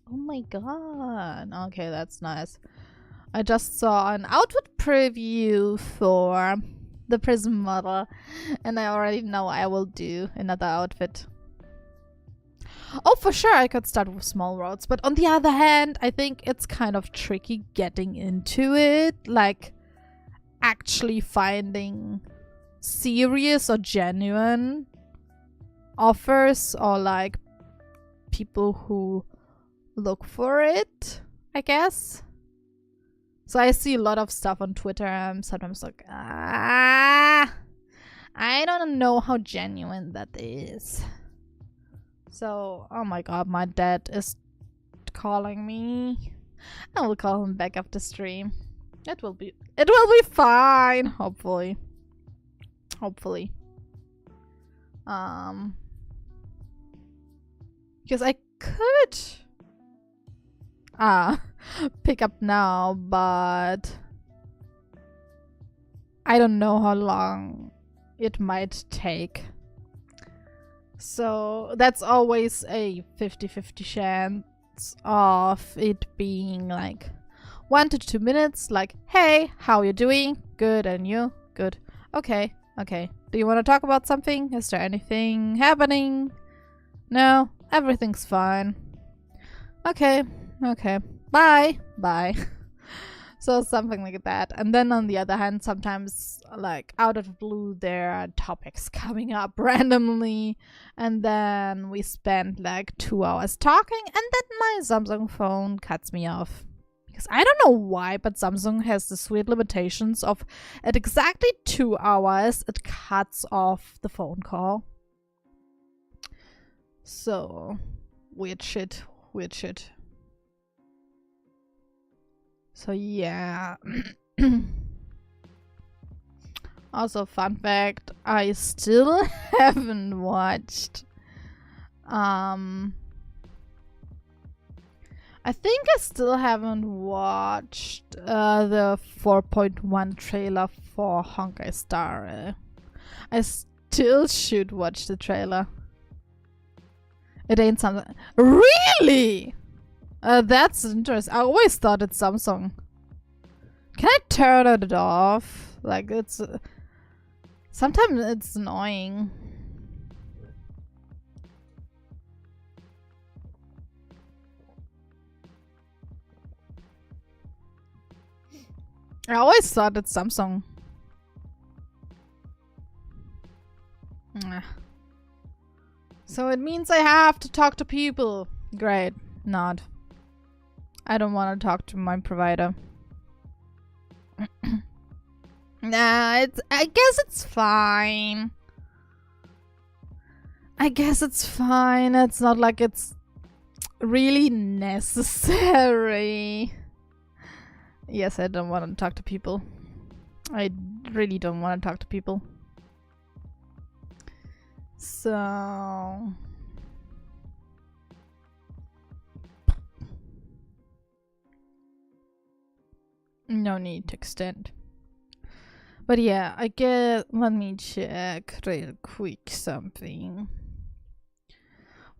my god. Okay, that's nice. I just saw an outfit preview for the Prism model, and I already know I will do another outfit. Oh, for sure, I could start with small roads, but on the other hand, I think it's kind of tricky getting into it, like actually finding serious or genuine offers or like people who look for it, I guess. So I see a lot of stuff on Twitter. I'm sometimes like, I don't know how genuine that is. So, oh my god, my dad is calling me. I will call him back after stream. It will be fine, hopefully. Hopefully. Because I could pick up now, but I don't know how long it might take. So that's always a 50-50 chance of it being like 1 to 2 minutes, like, hey, how you doing? Good, and you? Good. Okay, okay. Do you want to talk about something? Is there anything happening? No, everything's fine. Okay, okay. Bye, bye. So something like that. And then on the other hand, sometimes like out of the blue, there are topics coming up randomly. And then we spend like 2 hours talking, and then my Samsung phone cuts me off. Because I don't know why, but Samsung has the sweet limitations of at exactly 2 hours, it cuts off the phone call. So, weird shit, weird shit. So yeah. Also, fun fact, I still haven't watched I think I still haven't watched the 4.1 trailer for Honkai Star. I still should watch the trailer. It ain't something. Really? That's interesting. I always thought it's Samsung. Can I turn it off? Like, it's... sometimes it's annoying. I always thought it's Samsung. So it means I have to talk to people. Great. Not. I don't want to talk to my provider. Nah, I guess it's fine. It's not like it's really necessary. Yes, I don't want to talk to people. I really don't want to talk to people. So... no need to extend. But yeah, I guess... let me check real quick something.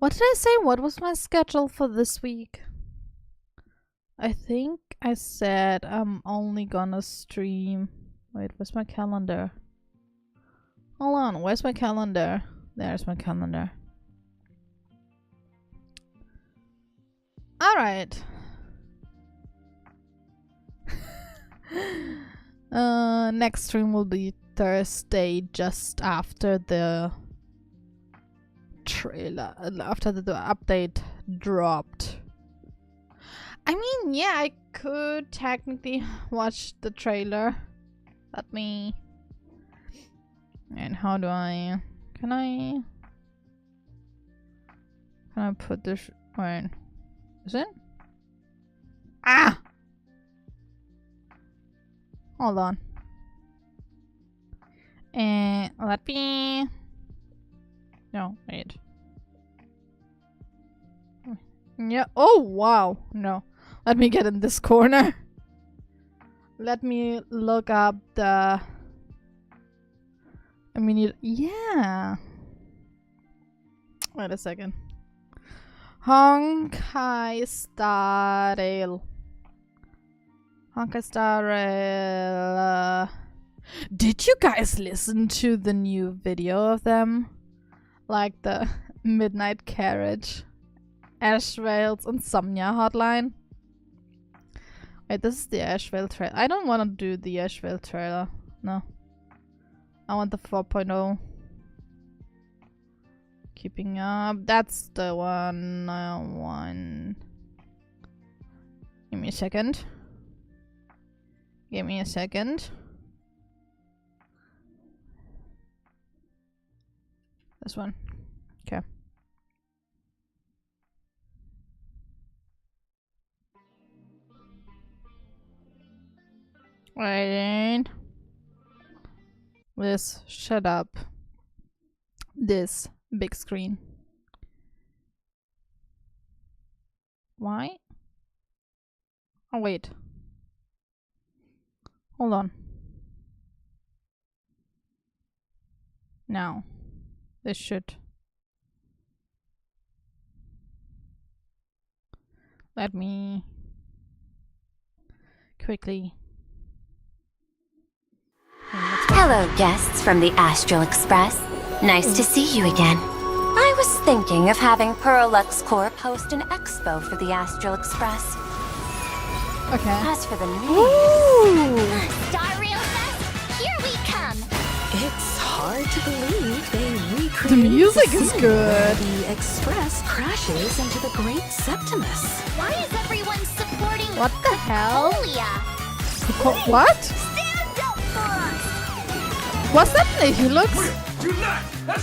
What did I say? What was my schedule for this week? I think I said I'm only gonna stream... wait, where's my calendar? Hold on, where's my calendar? There's my calendar. Alright. Next stream will be Thursday, just after the trailer, after the update dropped. I mean, yeah, I could technically watch the trailer. Let me... and how do I... Can I put this... wait. Is it? Ah! Hold on. And let me... no, wait. Yeah. Oh, wow. No. Let me get in this corner. Let me look up the... I mean, yeah. Wait a second. Honkai Star Rail. Honkai Star Rail. Did you guys listen to the new video of them? Like the Midnight Carriage, Ashvale's Insomnia Hotline? Wait, this is the Ashvale trailer. I don't want to do the Ashvale trailer. No. I want the 4.0. Keeping up. That's the one I want. Give me a second. Give me a second. This one. Okay. Wait. This. Shut up. This big screen. Why? Oh, wait. Hold on. Now. This should. Let me quickly. Hello, guests from the Astral Express. Nice to see you again. I was thinking of having Perlux Corp host an expo for the Astral Express. Okay. As for the name... Star Rail Fest, here we come! It's hard to believe they recreated The music is scene good. where the Express crashes into the Great Septimus. Why is everyone supporting What the hell? Colia? What? Stand up for us! What's that thing? He looks.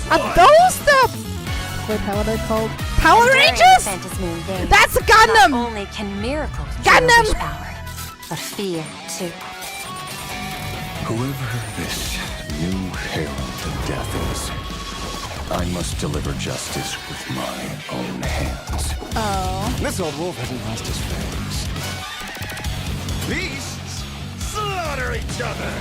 Are those the? Wait, how are they called? Power During the Rangers? Phantasmoon Games, That's a not Gundam! only can miracles Gundam! bring wish power, but fear too. Whoever this new herald of death is, I must deliver justice with my own hands. Oh. This old wolf hasn't lost his fangs. Beasts slaughter each other!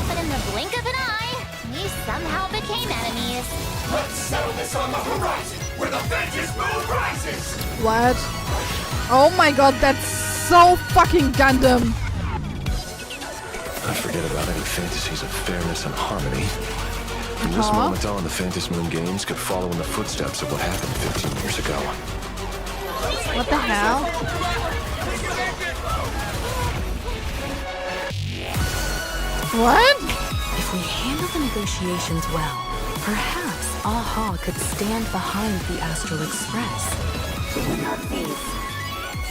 But in the blink of an eye, we somehow became enemies. Let's settle this on the horizon, where the vengeance moon rises! What? Oh my god, that's so fucking Gundam. I forget about any fantasies of fairness and harmony. From this moment on, the Phantasmoon Games could follow in the footsteps of what happened 15 years ago. What the hell? What? If we handle the negotiations well, perhaps Aha could stand behind the Astral Express.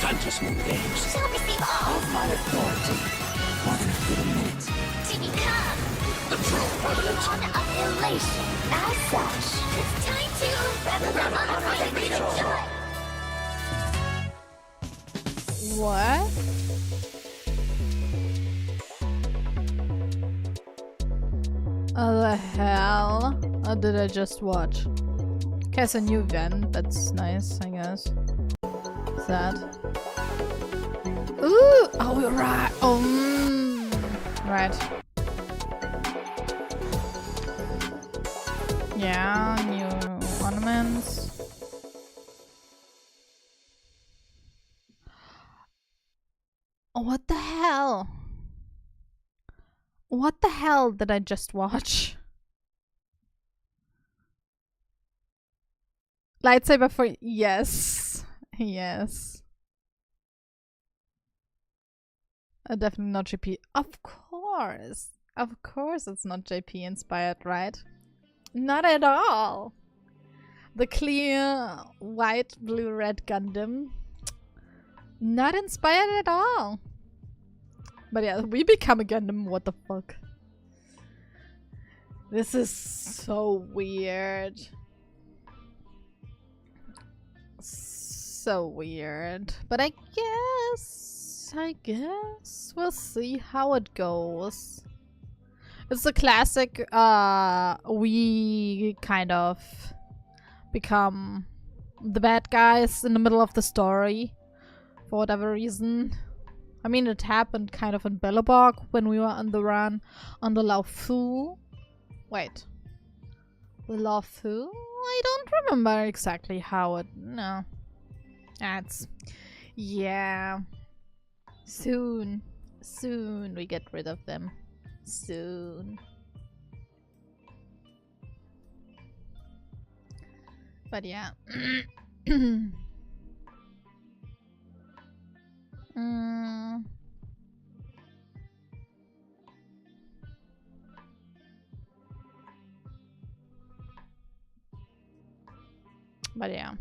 Fantasy Moon Games. Shall receive all Of my authority. More than a few minutes. to become The true permanent. one of elation. As such, it's time to represent unapologetic joy. What? The hell? Or did I just watch? Okay, it's a new event. That's nice, I guess. What's that? Ooh! Oh, right. Oh, right. Yeah, new ornaments. Oh, what the hell? What the hell did I just watch? Lightsaber for... Yes. Yes. Definitely not JP. Of course. Of course it's not JP inspired, right? Not at all. The clear white, blue, red Gundam. Not inspired at all. But yeah, we become a Gundam. What the fuck? This is so weird. So weird. But I guess we'll see how it goes. It's a classic, we kind of become the bad guys in the middle of the story for whatever reason. I mean, it happened kind of in Billabong when we were on the run on the Laufu. Wait. The Laufu? I don't remember exactly how it... No. That's... Yeah. Soon. Soon we get rid of them. Soon. But yeah. But yeah.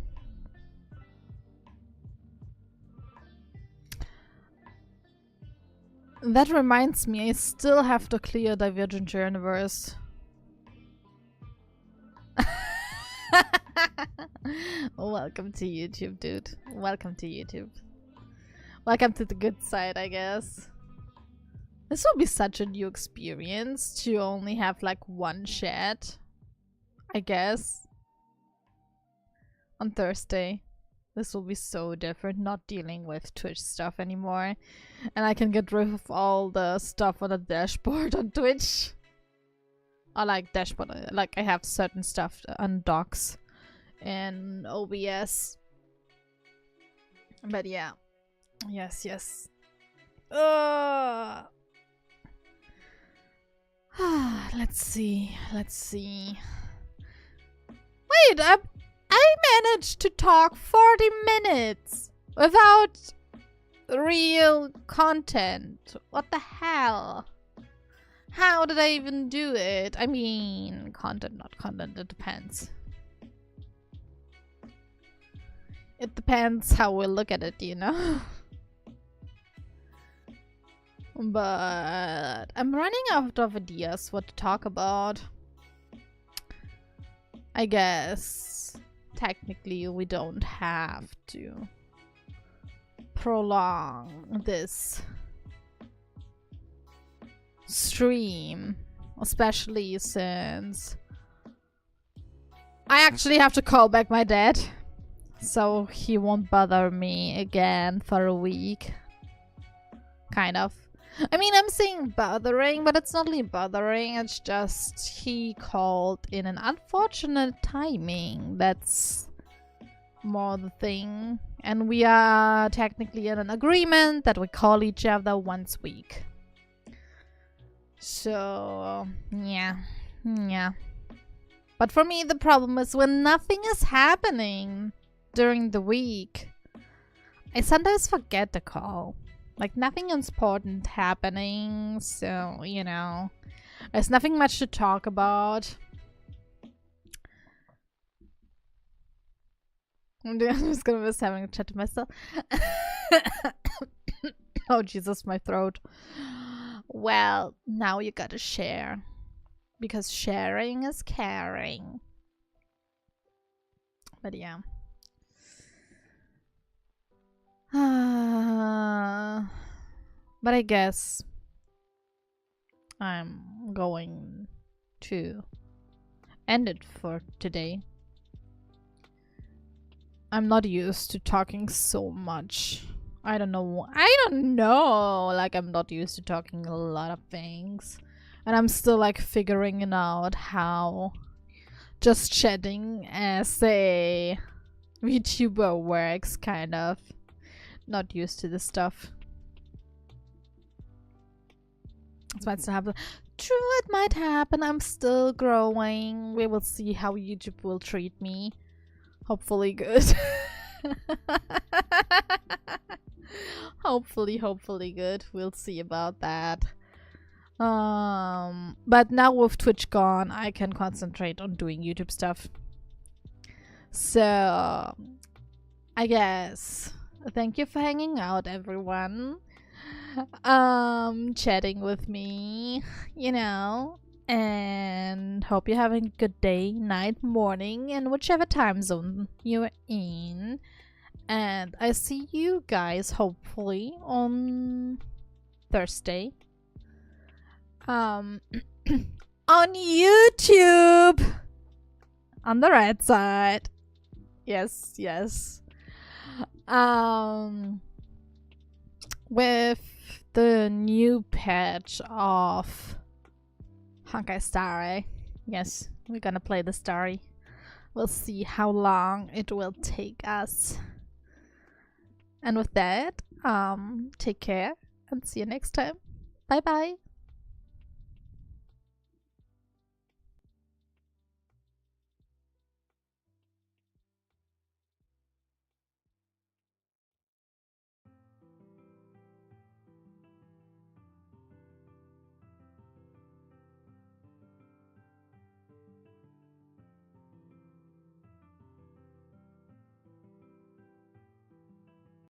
That reminds me, I still have to clear Divergent Universe. Welcome to YouTube, dude. Welcome to YouTube. Welcome to the good side, I guess. This will be such a new experience to only have like one chat, I guess. On Thursday. This will be so different, not dealing with Twitch stuff anymore. And I can get rid of all the stuff on the dashboard on Twitch. Or like dashboard, like I have certain stuff on docs and OBS. But yeah. Yes, yes. Let's see. Let's see. Wait, I managed to talk 40 minutes without real content. What the hell? How did I even do it? I mean, content, not content, it depends. It depends how we look at it, you know? But I'm running out of ideas what to talk about. I guess technically we don't have to prolong this stream, especially since I actually have to call back my dad, so he won't bother me again for a week. Kind of. I mean, I'm saying bothering, but it's not really bothering, it's just he called in an unfortunate timing. That's more the thing. And we are technically in an agreement that we call each other once a week. So, yeah. Yeah. But for me, the problem is when nothing is happening during the week, I sometimes forget to call. Like, nothing important happening, so, you know, there's nothing much to talk about. I'm just gonna miss having a chat to myself. Oh Jesus, my throat. Well, now you gotta share. Because sharing is caring. But yeah. But I guess I'm going to end it for today. I'm not used to talking so much. I don't know. Like, I'm not used to talking a lot of things. And I'm still like figuring it out how just chatting as a VTuber works, kind of. Not used to this stuff. It might still happen. True, it might happen. I'm still growing. We will see how YouTube will treat me. Hopefully good. Hopefully good. We'll see about that. But now with Twitch gone, I can concentrate on doing YouTube stuff. So, I guess thank you for hanging out, everyone. Chatting with me, you know, and hope you're having a good day, night, morning, and whichever time zone you're in. And I see you guys hopefully on Thursday. On YouTube, on the right side. Yes. With the new patch of Honkai Star. Yes, we're gonna play the story. We'll see how long it will take us. And with that, take care and see you next time. Bye bye.